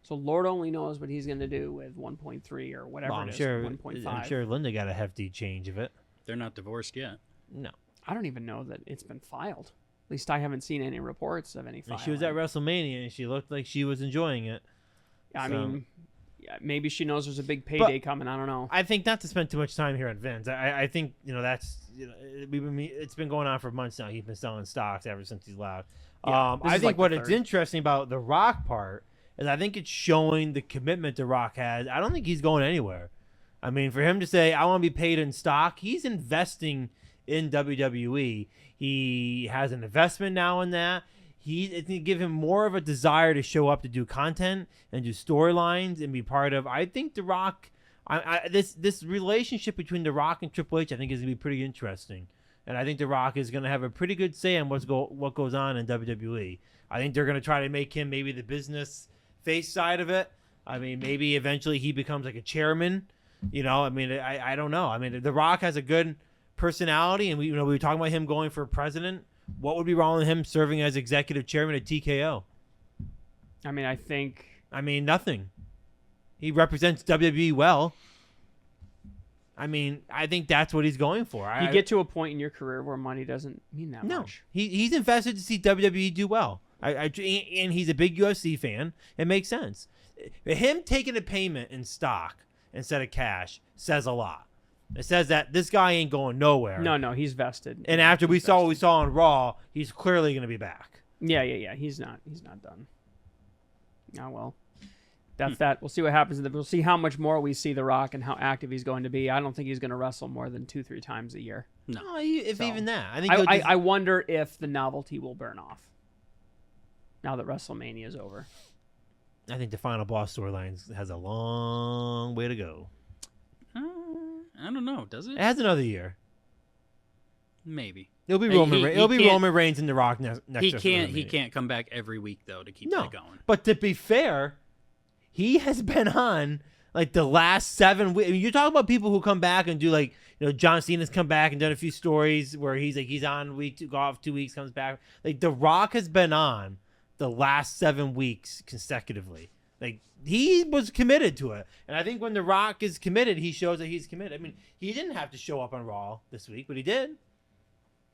So Lord only knows what he's going to do with 1.3 or whatever Well, it is, 1.5. I'm sure Linda got a hefty change of it. They're not divorced yet. No. I don't even know that it's been filed. At least I haven't seen any reports of any filing. And she was at WrestleMania and she looked like she was enjoying it. I So- mean, maybe she knows there's a big payday coming. I don't know. I think not to spend too much time here on Vince. I think that's it's been going on for months now. He's been selling stocks ever since he's left. Yeah, this I is think like the what it's third. interesting about the Rock part is I think it's showing the commitment the Rock has. I don't think he's going anywhere. I mean, for him to say I want to be paid in stock, he's investing in WWE. He has an investment now in that. It's going to give him more of a desire to show up to do content and do storylines and be part of. I think The Rock, this relationship between The Rock and Triple H, I think is going to be pretty interesting. And I think The Rock is going to have a pretty good say on what goes on in WWE. I think they're going to try to make him maybe the business face side of it. I mean, maybe eventually he becomes like a chairman. I mean, I don't know. I mean, The Rock has a good personality, and we were talking about him going for president. What would be wrong with him serving as executive chairman at TKO? I mean, Nothing. He represents WWE well. I mean, I think that's what he's going for. you get to a point in your career where money doesn't mean that much. He's invested to see WWE do well. And he's a big UFC fan. It makes sense. Him taking a payment in stock instead of cash says a lot. It says that this guy ain't going nowhere. No, he's vested. And after we saw what we saw on Raw, he's clearly going to be back. Yeah. He's not done. Oh, well. That's that. We'll see what happens. We'll see how much more we see The Rock and how active he's going to be. I don't think he's going to wrestle more than 2-3 times a year. No. Even that. I think I wonder if the novelty will burn off now that WrestleMania is over. I think the Final Boss storyline has a long way to go. I don't know. Does it? It has another year. Maybe. It'll be He- Roman. he It'll be can't- Roman Reigns and The Rock next. He to can't. He WrestleMania. can't come back every week though to keep No, that going. but to be fair, he has been on like the last 7 weeks. I mean, you're talking about people who come back and do like, John Cena's come back and done a few stories where he's on week 2, go off 2 weeks, comes back. Like The Rock has been on the last 7 weeks consecutively. Like he was committed to it, and I think when The Rock is committed, he shows that he's committed. I mean, he didn't have to show up on Raw this week, but he did.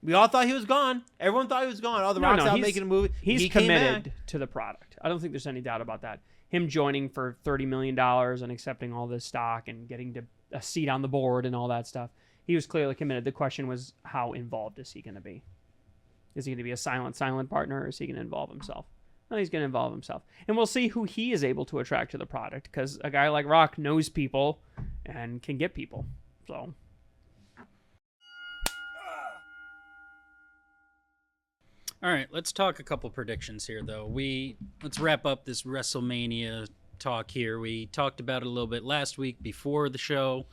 We all thought he was gone. Everyone thought he was gone. Oh, The Rock's out making a movie. He's He came committed back. to the product. I don't think there's any doubt about that. Him joining for $30 million and accepting all this stock and getting to a seat on the board and all that stuff. He was clearly committed. The question was, how involved is he going to be? Is he going to be a silent partner, or is he going to involve himself? No, he's going to involve himself. And we'll see who he is able to attract to the product, because a guy like Rock knows people and can get people. So... All right, let's talk a couple predictions here, though. Let's wrap up this WrestleMania talk here. We talked about it a little bit last week before the show,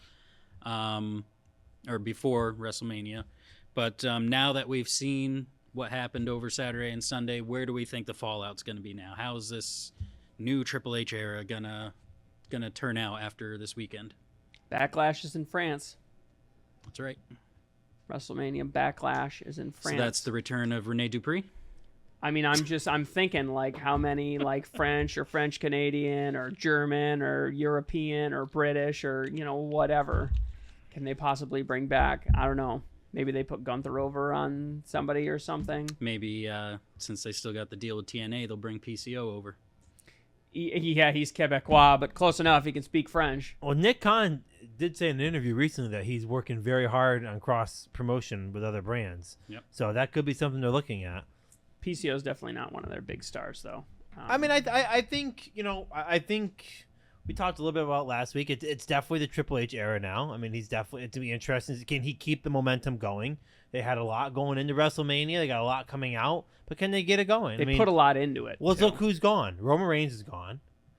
or before WrestleMania. But now that we've seen what happened over Saturday and Sunday, where do we think the fallout's going to be now? How is this new Triple H era gonna turn out after this weekend? Backlash is in France. That's right. WrestleMania Backlash is in France. So that's the return of Rene Dupree? I mean, I'm thinking like how many like French or French Canadian or German or European or British or whatever can they possibly bring back? I don't know. Maybe they put Gunther over on somebody or something. Maybe since they still got the deal with TNA, they'll bring PCO over. Yeah, he's Quebecois, but close enough. He can speak French. Well, Nick Khan did say in an interview recently that he's working very hard on cross promotion with other brands. Yep. So that could be something they're looking at. PCO is definitely not one of their big stars, though. I mean, I think I think we talked a little bit about last week. It's definitely the Triple H era now. I mean, he's definitely to be interesting. Can he keep the momentum going? They had a lot going into WrestleMania. They got a lot coming out, but can they get it going? They put a lot into it. Well, too. look who's gone. Roman Reigns is gone.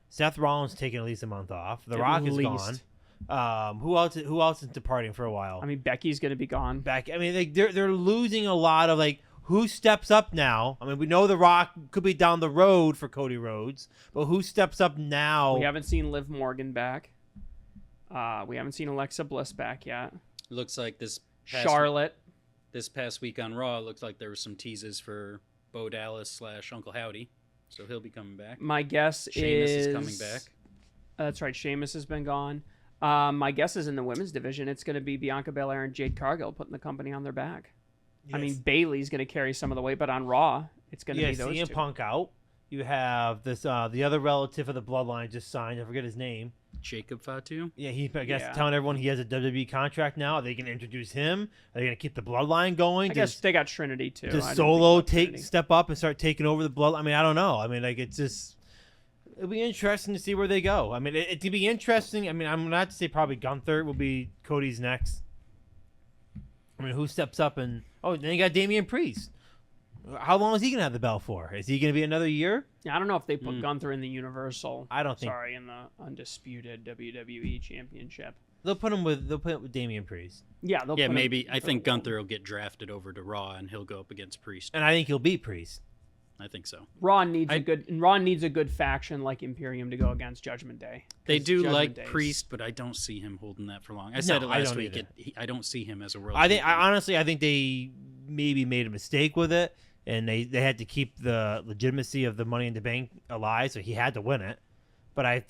Seth Rollins taking at least a month off. The Rock is gone. Who else is departing for a while? I mean, Becky's going to be gone. I mean, they're losing a lot of like who steps up now. I mean, we know The Rock could be down the road for Cody Rhodes, but who steps up now? We haven't seen Liv Morgan back. We haven't seen Alexa Bliss back yet. It looks like this past week on Raw, it looked like there were some teases for Bo Dallas / Uncle Howdy, so he'll be coming back. My guess Sheamus is coming back. That's right. Sheamus has been gone. My guess is in the women's division, it's going to be Bianca Belair and Jade Cargill putting the company on their back. Yes. I mean, Bayley's going to carry some of the weight, but on Raw, it's going to be those CM two. Punk out. You have this the other relative of the bloodline just signed. I forget his name. Jacob Fatu? Yeah, I guess telling everyone he has a WWE contract now. Are they going to introduce him? Are they going to keep the bloodline going? I guess they got Trinity too. Does Solo step up and start taking over the blood? I mean, I don't know. I mean, like it'll be interesting to see where they go. I mean, it'd be interesting. I mean, I'm not to say probably Gunther will be Cody's next. I mean, who steps up and then you got Damian Priest. How long is he gonna have the belt for? Is he gonna be another year? Yeah, I don't know if they put Gunther in the Universal. I don't think. Sorry, in the undisputed WWE Championship. They'll put him with Damian Priest. Yeah, maybe. I think Gunther will get drafted over to Raw and he'll go up against Priest. And I think he'll beat Priest. I think so. Raw needs a good faction like Imperium to go against Judgment Day. They do like Priest, but I don't see him holding that for long. I said it last week. I don't see him as a world champion. I think they maybe made a mistake with it, and they had to keep the legitimacy of the Money in the Bank alive, so he had to win it. But I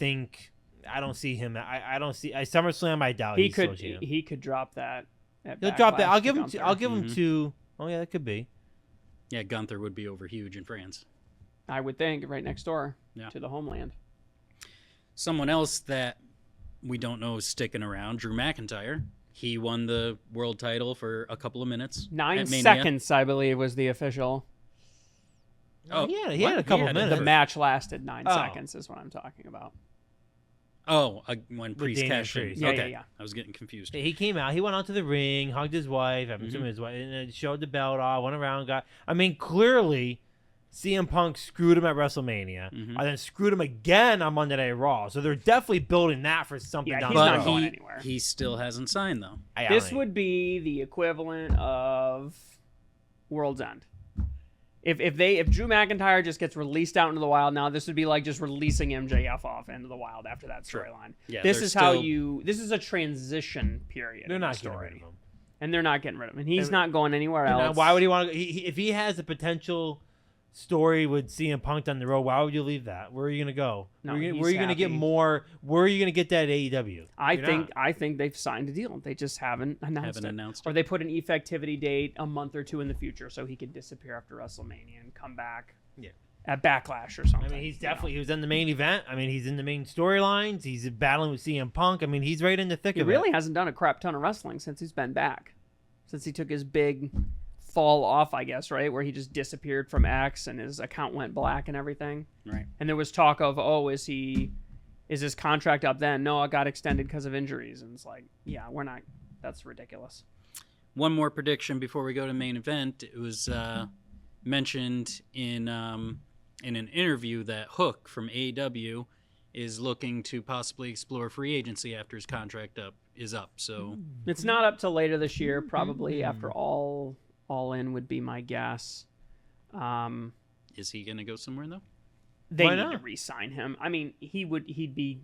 don't see him. I don't see SummerSlam. I doubt he could drop that. He'll drop that. I'll give him two. Oh yeah, that could be. Yeah, Gunther would be over huge in France. I would think right next door to the homeland. Someone else that we don't know is sticking around, Drew McIntyre. He won the world title for a couple of minutes. 9 seconds, I believe, was the official. Oh, yeah, he had a couple minutes. The match lasted 9 seconds is what I'm talking about. Oh, when Priest cashed in. Yeah. I was getting confused. He came out. He went out to the ring, hugged his wife, his wife, and showed the belt off, went around. I mean, clearly, CM Punk screwed him at WrestleMania, Mhm. and then screwed him again on Monday Night Raw. So they're definitely building that for something Yeah, down he's the not road. going anywhere. He still hasn't signed though. I This don't would be the equivalent of World's End. If Drew McIntyre just gets released out into the wild now, this would be like just releasing MJF off into the wild after that storyline. Yeah, this they're is how still- you. This is a transition period. They're in not the getting story. rid of him. And they're not getting rid of him. And he's And- not going anywhere And, else. why would he want to? If he has a potential story with CM Punk down the road, why would you leave that? Where are you going to go? No, where are he's you going to get happy. more? Where are you going to get that AEW? I think they've signed a deal. They just haven't announced Haven't it. announced Or it. they put an effectivity date a month or two in the future so he could disappear after WrestleMania and come back at Backlash or I something. mean, he's you know? definitely he was in the main event. I mean, he's in the main storylines. He's battling with CM Punk. I mean, he's right in the thick He of really it. hasn't done a crap ton of wrestling since he's been back. Since he took his big fall off, I guess, right? Where he just disappeared from X and his account went black and everything. Right. And there was talk of, is his contract up then? No, it got extended because of injuries. And it's like, yeah, we're not. That's ridiculous. One more prediction before we go to main event. It was mentioned in an interview that Hook from AEW is looking to possibly explore free agency after his contract is up. So It's not up till later this year, probably after all in would be my guess. is he going to go somewhere though? They Why need not? to re-sign him. I mean, he'd be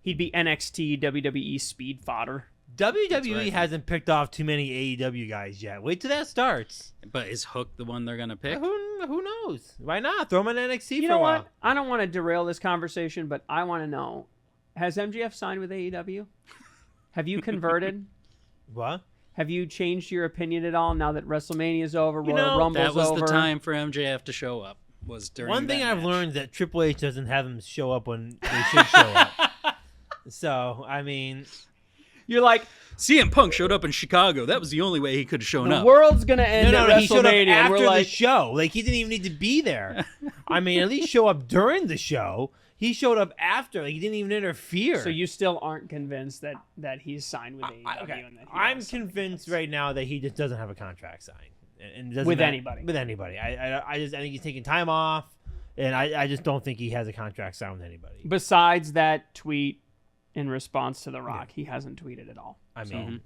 NXT WWE speed fodder. WWE right. hasn't picked off too many AEW guys yet. Wait till that starts. But is Hook the one they're going to pick? Who knows? Why not? Throw him in NXT You for know a while. what? I don't want to derail this conversation, but I want to know: has MJF signed with AEW? Have you converted? What? Have you changed your opinion at all now that WrestleMania is over? You Royal know, Rumble's That was over. the time for MJF to show up. Was during One thing that I've match. learned is that Triple H doesn't have them show up when they should show up. So, I mean, You're like, CM Punk showed up in Chicago. That was the only way he could have shown the up. world's gonna end at he showed up WrestleMania, and after we're the like, show. Like, he didn't even need to be there. I mean, at least show up during the show. He showed up after. Like, he didn't even interfere. so you still aren't convinced that he's signed with AEW? Okay. and that he I'm has something convinced in place? right now that he just doesn't have a contract signed. And doesn't With matter- anybody. With anybody. I think he's taking time off, and I just don't think he has a contract signed with anybody. Besides that tweet in response to The Rock, he hasn't tweeted at all, I mean,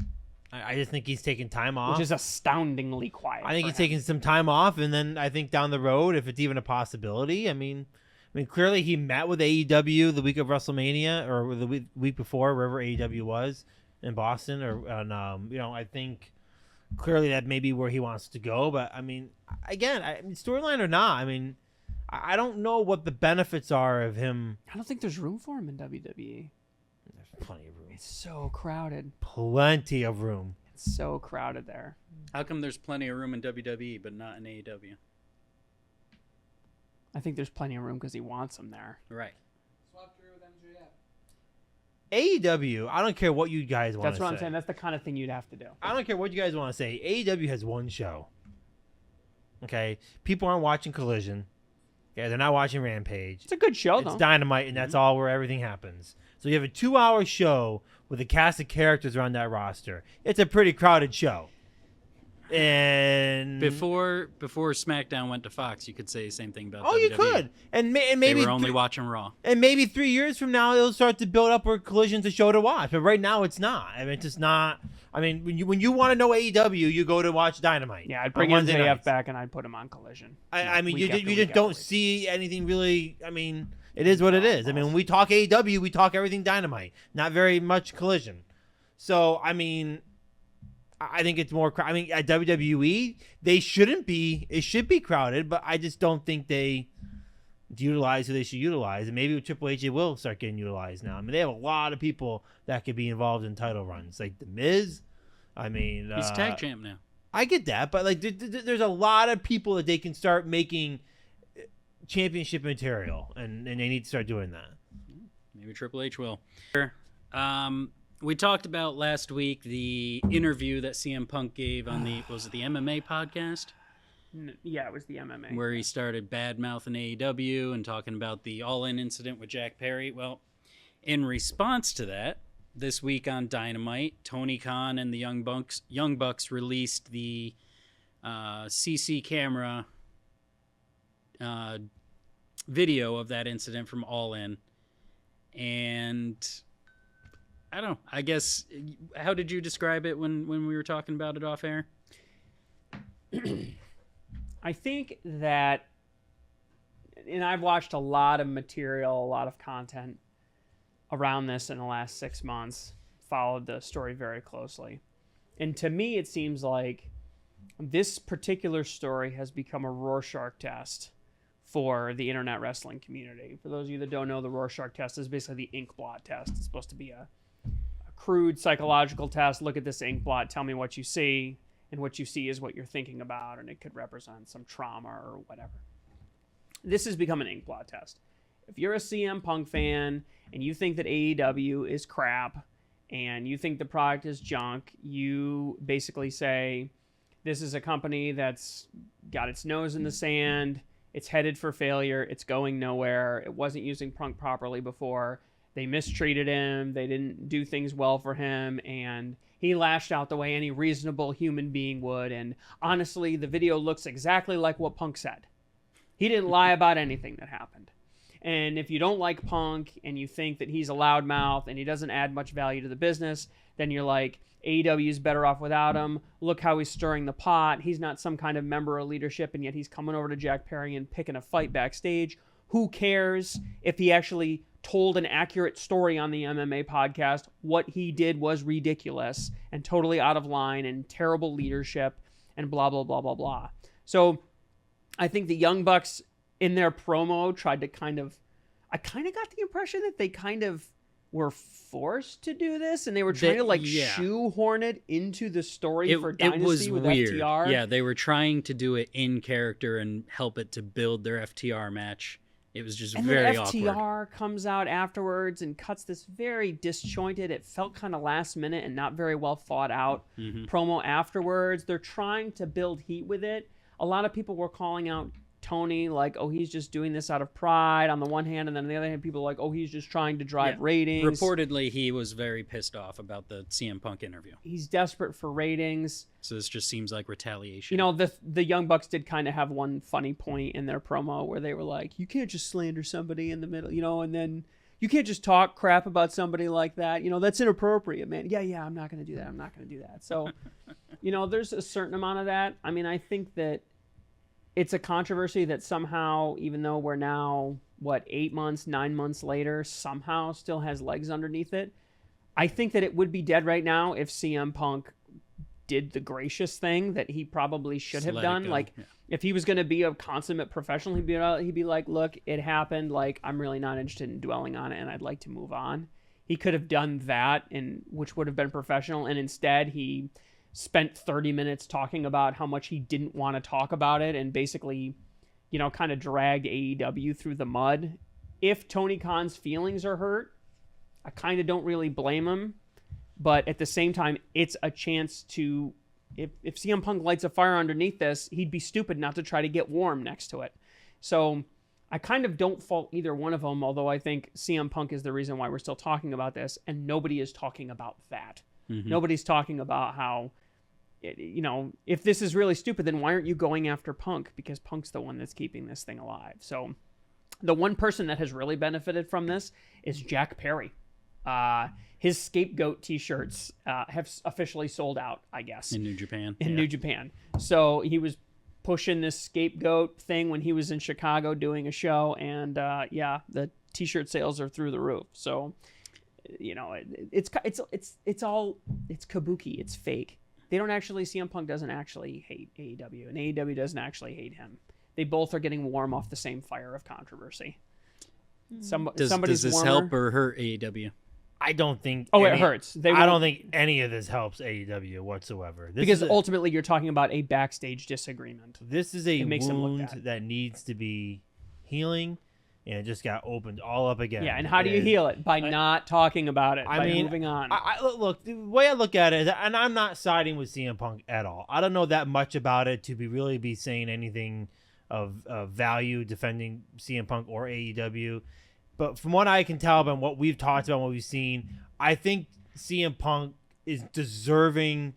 I just think he's taking time off. which is astoundingly quiet. I think for he's him. taking some time off, and then I think down the road, if it's even a possibility, I mean, clearly he met with AEW the week of WrestleMania or the week before, wherever AEW was in Boston, I think clearly that may be where he wants to go. But I mean, again, storyline or not, I mean, I don't know what the benefits are of him. I don't think there's room for him in WWE. There's plenty of room. It's so crowded. Plenty of room. It's so crowded there. How come there's plenty of room in WWE but not in AEW? I think there's plenty of room because he wants him there. Right. Swap Drew with MJF. AEW, I don't care what you guys want to say. That's what I'm saying. That's the kind of thing you'd have to do. I don't care what you guys want to say. AEW has one show. Okay? People aren't watching Collision. Okay? They're not watching Rampage. It's a good show, It's though. Dynamite, and that's all where everything happens. So you have a 2-hour show with a cast of characters around that roster. It's a pretty crowded show. And Before SmackDown went to Fox, you could say the same thing about oh, WWE. you could, and They maybe were only watching Raw. and maybe 3 years from now it'll start to build up where Collision's a show to watch. But right now it's not. I mean, it's just not. I mean, when you want to know AEW, you go to watch Dynamite. Yeah, I'd on bring Wednesday MJF nights. back and I'd put him on Collision. I mean, you Week after just week don't after week. see anything really. I mean, it is what it is. I mean, when we talk AEW, we talk everything Dynamite, not very much Collision. So, I mean, I think it's more. I mean, at WWE, they shouldn't be. It should be crowded, but I just don't think they utilize who they should utilize. And maybe with Triple H, they will start getting utilized now. I mean, they have a lot of people that could be involved in title runs, like The Miz. I mean, He's tag champ now. I get that, but like, there's a lot of people that they can start making championship material, and they need to start doing that. Maybe Triple H will. We talked about last week the interview that CM Punk gave on the MMA podcast, Yeah, it was the MMA. where he started bad-mouthing AEW and talking about the All-In incident with Jack Perry. Well, in response to that, this week on Dynamite, Tony Khan and the Young Bucks released the CC camera video of that incident from All In. And I don't know. I guess, how did you describe it when we were talking about it off air? I think that, and I've watched a lot of material, a lot of content around this in the last 6 months, followed the story very closely. And to me, it seems like this particular story has become a Rorschach test for the internet wrestling community. For those of you that don't know, the Rorschach test is basically the ink blot test. It's supposed to be a crude psychological test. Look at this ink blot, tell me what you see, and what you see is what you're thinking about, and it could represent some trauma or whatever. This has become an ink blot test. If you're a CM Punk fan and you think that AEW is crap and you think the product is junk, you basically say this is a company that's got its nose in the sand, it's headed for failure, it's going nowhere, it wasn't using Punk properly before, they mistreated him, they didn't do things well for him, and he lashed out the way any reasonable human being would. And honestly, the video looks exactly like what Punk said. He didn't lie about anything that happened. And if you don't like Punk and you think that he's a loudmouth and he doesn't add much value to the business, then you're like, AEW is better off without him. Look how he's stirring the pot. He's not some kind of member of leadership, and yet he's coming over to Jack Perry and picking a fight backstage. Who cares if he actually told an accurate story on the MMA podcast? What he did was ridiculous and totally out of line and terrible leadership and blah, blah, blah, blah, blah. So I think the Young Bucks in their promo tried to I kind of got the impression that they kind of were forced to do this, and they were trying to shoehorn it into the story for Dynasty. It was with weird. FTR. Yeah, they were trying to do it in character and help it to build their FTR match. It was just very awkward. And then FTR comes out afterwards and cuts this very disjointed, it felt kind of last minute and not very well thought out promo afterwards. They're trying to build heat with it. A lot of people were calling out Tony like, oh, he's just doing this out of pride on the one hand, and then on the other hand, people are like, oh, he's just trying to drive ratings. Reportedly, he was very pissed off about the CM Punk interview. He's desperate for ratings. So this just seems like retaliation. You know, the Young Bucks did kind of have one funny point in their promo where they were like, you can't just slander somebody in the middle, you know, and then you can't just talk crap about somebody like that. You know, that's inappropriate, man. Yeah, I'm not going to do that. I'm not going to do that. So, you know, there's a certain amount of that. I mean, I think that it's a controversy that somehow, even though we're now, 8 months, 9 months later, somehow still has legs underneath it. I think that it would be dead right now if CM Punk did the gracious thing that he probably should have done. Like, if he was going to be a consummate professional, he'd be like, look, it happened. Like, I'm really not interested in dwelling on it, and I'd like to move on. He could have done that, which would have been professional, and instead he spent 30 minutes talking about how much he didn't want to talk about it and basically, you know, kind of dragged AEW through the mud. If Tony Khan's feelings are hurt, I kind of don't really blame him. But at the same time, it's a chance to, if CM Punk lights a fire underneath this, he'd be stupid not to try to get warm next to it. So I kind of don't fault either one of them, although I think CM Punk is the reason why we're still talking about this, and nobody is talking about that. Nobody's talking about how, you know, if this is really stupid, then why aren't you going after Punk? Because Punk's the one that's keeping this thing alive. So the one person that has really benefited from this is Jack Perry. His scapegoat t-shirts have officially sold out, I guess. In New Japan. New Japan. So he was pushing this scapegoat thing when he was in Chicago doing a show, and the t-shirt sales are through the roof. So, you know, it's kabuki. It's fake. They don't actually, CM Punk doesn't actually hate AEW, and AEW doesn't actually hate him. They both are getting warm off the same fire of controversy. Does this help or hurt AEW? I don't think. It hurts. I don't think any of this helps AEW whatsoever. Because ultimately, you're talking about a backstage disagreement. This is a wound that needs to be healing, and it just got opened all up again. Yeah, and how do you heal it? By not talking about it. By moving on. Look, the way I look at it, and I'm not siding with CM Punk at all. I don't know that much about it to really be saying anything of value defending CM Punk or AEW. But from what I can tell and what we've talked about, what we've seen, I think CM Punk is deserving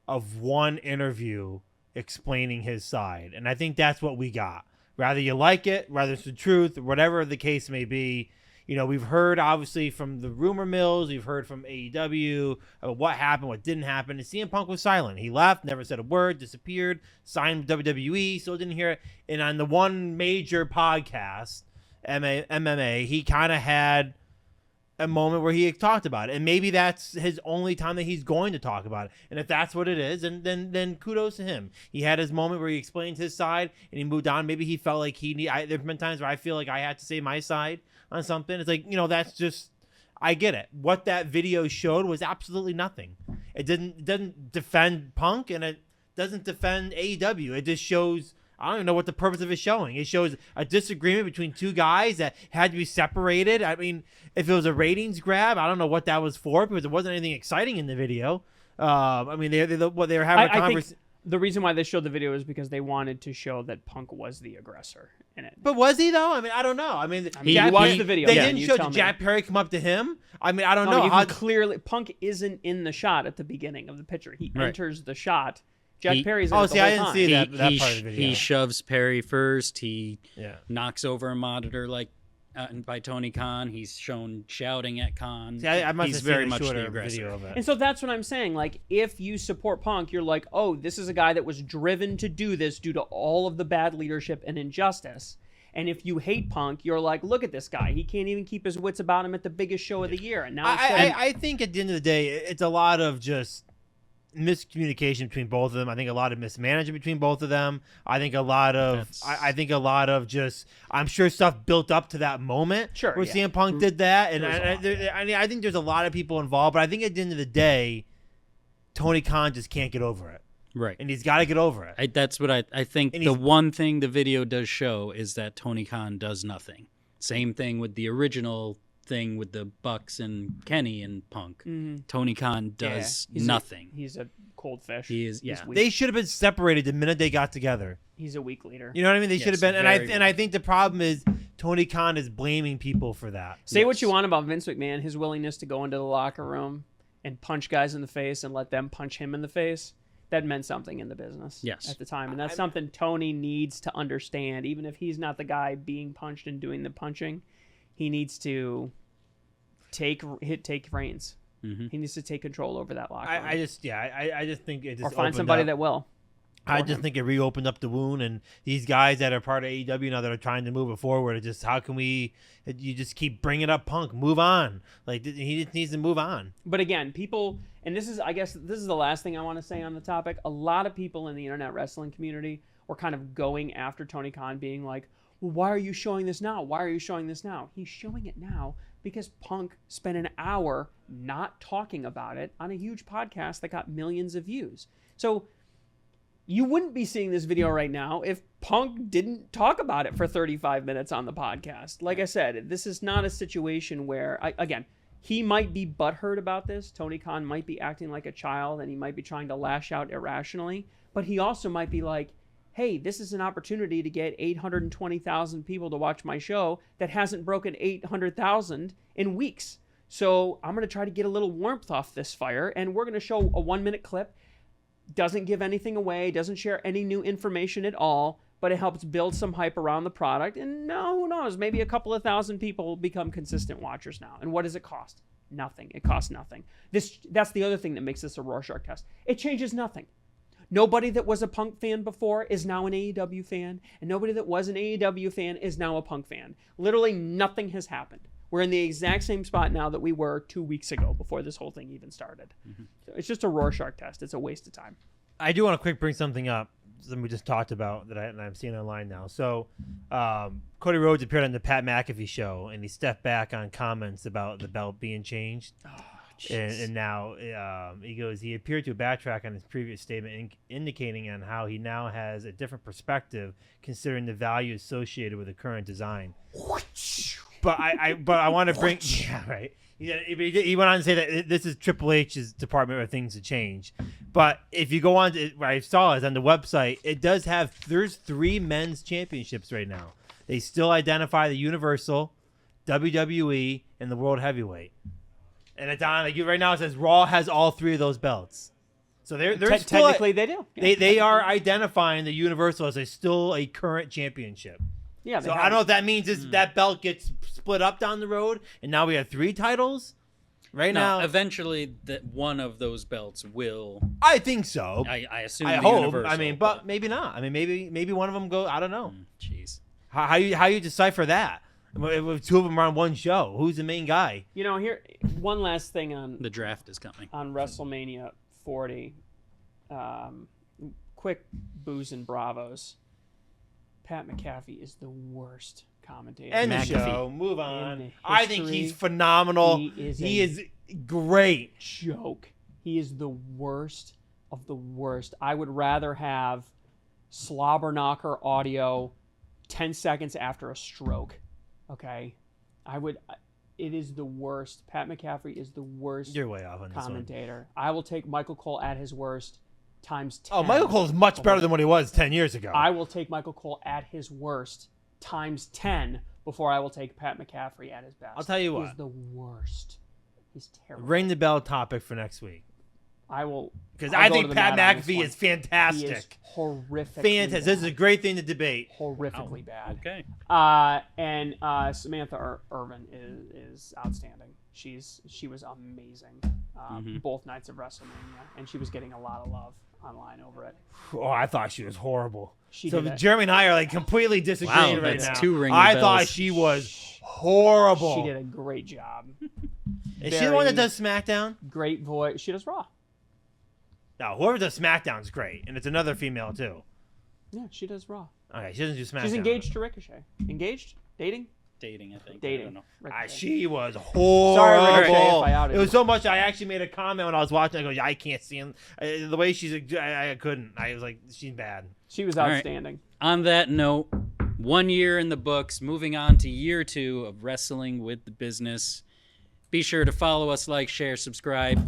of one interview explaining his side. And I think that's what we got Rather you like it, rather it's the truth, whatever the case may be. We've heard obviously from the rumor mills, we've heard from AEW about what happened, what didn't happen, and CM Punk was silent. He left, never said a word, disappeared, signed with WWE, still didn't hear it. And on the one major podcast, MMA, he kind of had a moment where he talked about it, and maybe that's his only time that he's going to talk about it. And if that's what it is, and then kudos to him. He had his moment where he explained his side and he moved on. Maybe he felt like there've been times where I feel like I had to say my side on something. It's like, that's just, I get it. What that video showed was absolutely nothing. It doesn't defend Punk, and it doesn't defend AEW. It just shows, I don't even know what the purpose of it showing. It shows a disagreement between two guys that had to be separated. I mean, if it was a ratings grab, I don't know what that was for, because there wasn't anything exciting in the video. I mean, they were having a conversation. The reason why they showed the video is because they wanted to show that Punk was the aggressor in it. But was he, though? I mean, I don't know. I mean, you watched the video. They didn't show Jack Perry come up to him. I mean, I don't know. Clearly, Punk isn't in the shot at the beginning of the picture. He enters the shot. Jack Perry's in it the whole I didn't time. see that part of the video. He shoves Perry first. He knocks over a monitor by Tony Khan. He's shown shouting at Khan. See, I must He's have very seen a much shorter the aggressor. video of it. And so that's what I'm saying. Like, if you support Punk, you're like, oh, this is a guy that was driven to do this due to all of the bad leadership and injustice. And if you hate Punk, you're like, look at this guy. He can't even keep his wits about him at the biggest show of the year. And now I think at the end of the day, it's a lot of just miscommunication between both of them. I think a lot of mismanagement between both of them. I think a lot of just, I'm sure stuff built up to that moment where CM Punk did that. And I think there's a lot of people involved, but I think at the end of the day, Tony Khan just can't get over it. Right. And he's got to get over it. That's what I think. The one thing the video does show is that Tony Khan does nothing. Same thing with the original thing with the Bucks and Kenny and Punk. Mm-hmm. Tony Khan does nothing. He's a cold fish. He is. Yeah. They should have been separated the minute they got together. He's a weak leader. You know what I mean? They should have been. And I think the problem is Tony Khan is blaming people for that. Say what you want about Vince McMahon, his willingness to go into the locker room and punch guys in the face and let them punch him in the face. That meant something in the business at the time. And that's something Tony needs to understand. Even if he's not the guy being punched and doing the punching, he needs to take reins. Mm-hmm. He needs to take control over that locker room. I just think it just or find somebody that will. I just think it reopened up the wound, and these guys that are part of AEW now that are trying to move it forward, just how can you just keep bringing up Punk, move on. Like, he just needs to move on. But again, people, and this is the last thing I want to say on the topic. A lot of people in the internet wrestling community were kind of going after Tony Khan, being like, well, why are you showing this now? Why are you showing this now? He's showing it now because Punk spent an hour not talking about it on a huge podcast that got millions of views. So you wouldn't be seeing this video right now if Punk didn't talk about it for 35 minutes on the podcast. Like I said, this is not a situation where, again, he might be butthurt about this. Tony Khan might be acting like a child and he might be trying to lash out irrationally. But he also might be like, hey, this is an opportunity to get 820,000 people to watch my show that hasn't broken 800,000 in weeks. So I'm going to try to get a little warmth off this fire, and we're going to show a 1-minute clip. Doesn't give anything away, doesn't share any new information at all, but it helps build some hype around the product. And who knows, maybe a couple of thousand people become consistent watchers now. And what does it cost? Nothing. It costs nothing. That's the other thing that makes this a Rorschach test. It changes nothing. Nobody that was a Punk fan before is now an AEW fan, and nobody that was an AEW fan is now a Punk fan. Literally nothing has happened. We're in the exact same spot now that we were 2 weeks ago before this whole thing even started. Mm-hmm. So it's just a Rorschach test. It's a waste of time. I do want to bring something up that we just talked about that I'm seeing online now. So Cody Rhodes appeared on the Pat McAfee show, and he stepped back on comments about the belt being changed. And now he goes, he appeared to backtrack on his previous statement, indicating on how he now has a different perspective considering the value associated with the current design. But I want to bring, yeah, right. He went on to say that this is Triple H's department where things have changed. But if you go on to, what I saw is on the website, it does have, there's 3 men's championships right now. They still identify the Universal, WWE, and the World Heavyweight. And it's on, like, right now it says Raw has all 3 of those belts. So they're still technically they do. Yeah. they are identifying the Universal as still a current championship. Yeah. So I don't know if that means is that belt gets split up down the road, and now we have 3 titles. Right No, now, eventually, that one of those belts will. I think so. I assume. I the hope. Universal, I mean, but maybe not. I mean, maybe one of them go. I don't know. Jeez. How you decipher that? If 2 of them are on one show, who's the main guy? Here, one last thing on The draft is coming. on WrestleMania 40. Quick boos and bravos. Pat McAfee is the worst commentator. End the McAfee. show. Move In on. I think history, he's phenomenal. he is great. joke. He is the worst of the worst. I would rather have slobber knocker audio 10 seconds after a stroke. Okay? It is the worst. Pat McAfee is the worst You're way off on this one. commentator. I will take Michael Cole at his worst times 10. Oh, Michael Cole is much better than what he was 10 years ago. I will take Michael Cole at his worst times 10 before I will take Pat McCaffrey at his best. I'll tell you what. He's the worst. He's terrible. Ring the bell topic for next week. I will. Because I'll I go think to the Pat mat on this McAfee one. is fantastic. He is horrific. Fantastic. This is a great thing to debate. horrifically bad. Okay. And Samantha Irvin is outstanding. She was amazing both nights of WrestleMania, and she was getting a lot of love online over it. Oh, I thought she was horrible. She So did it. Jeremy and I are like completely disagreeing Wow, right that's now. 2 ring I bells. thought she was horrible. She did a great job. Is she the one that very- does SmackDown? Great voice. She does Raw. No, whoever does SmackDown's great, and it's another female too. Yeah, she does Raw. Okay, she doesn't do SmackDown. She's engaged to Ricochet. Engaged? Dating? Dating, I think. I Dating. don't know. Ricochet. She was horrible. Sorry, Ricochet, if I outed It was you. so much. I actually made a comment when I was watching. I go, yeah, I can't see him. The way she's, I couldn't. I was like, she's bad. She was All right. outstanding. On that note, 1 year in the books, moving on to year 2 of Wrestling with the Business. Be sure to follow us, like, share, subscribe.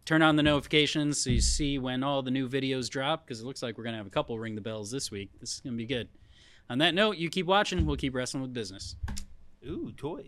Turn on the notifications so you see when all the new videos drop, because it looks like we're going to have a couple ring the bells this week. This is going to be good. On that note, you keep watching. We'll keep wrestling with business. Ooh, toys.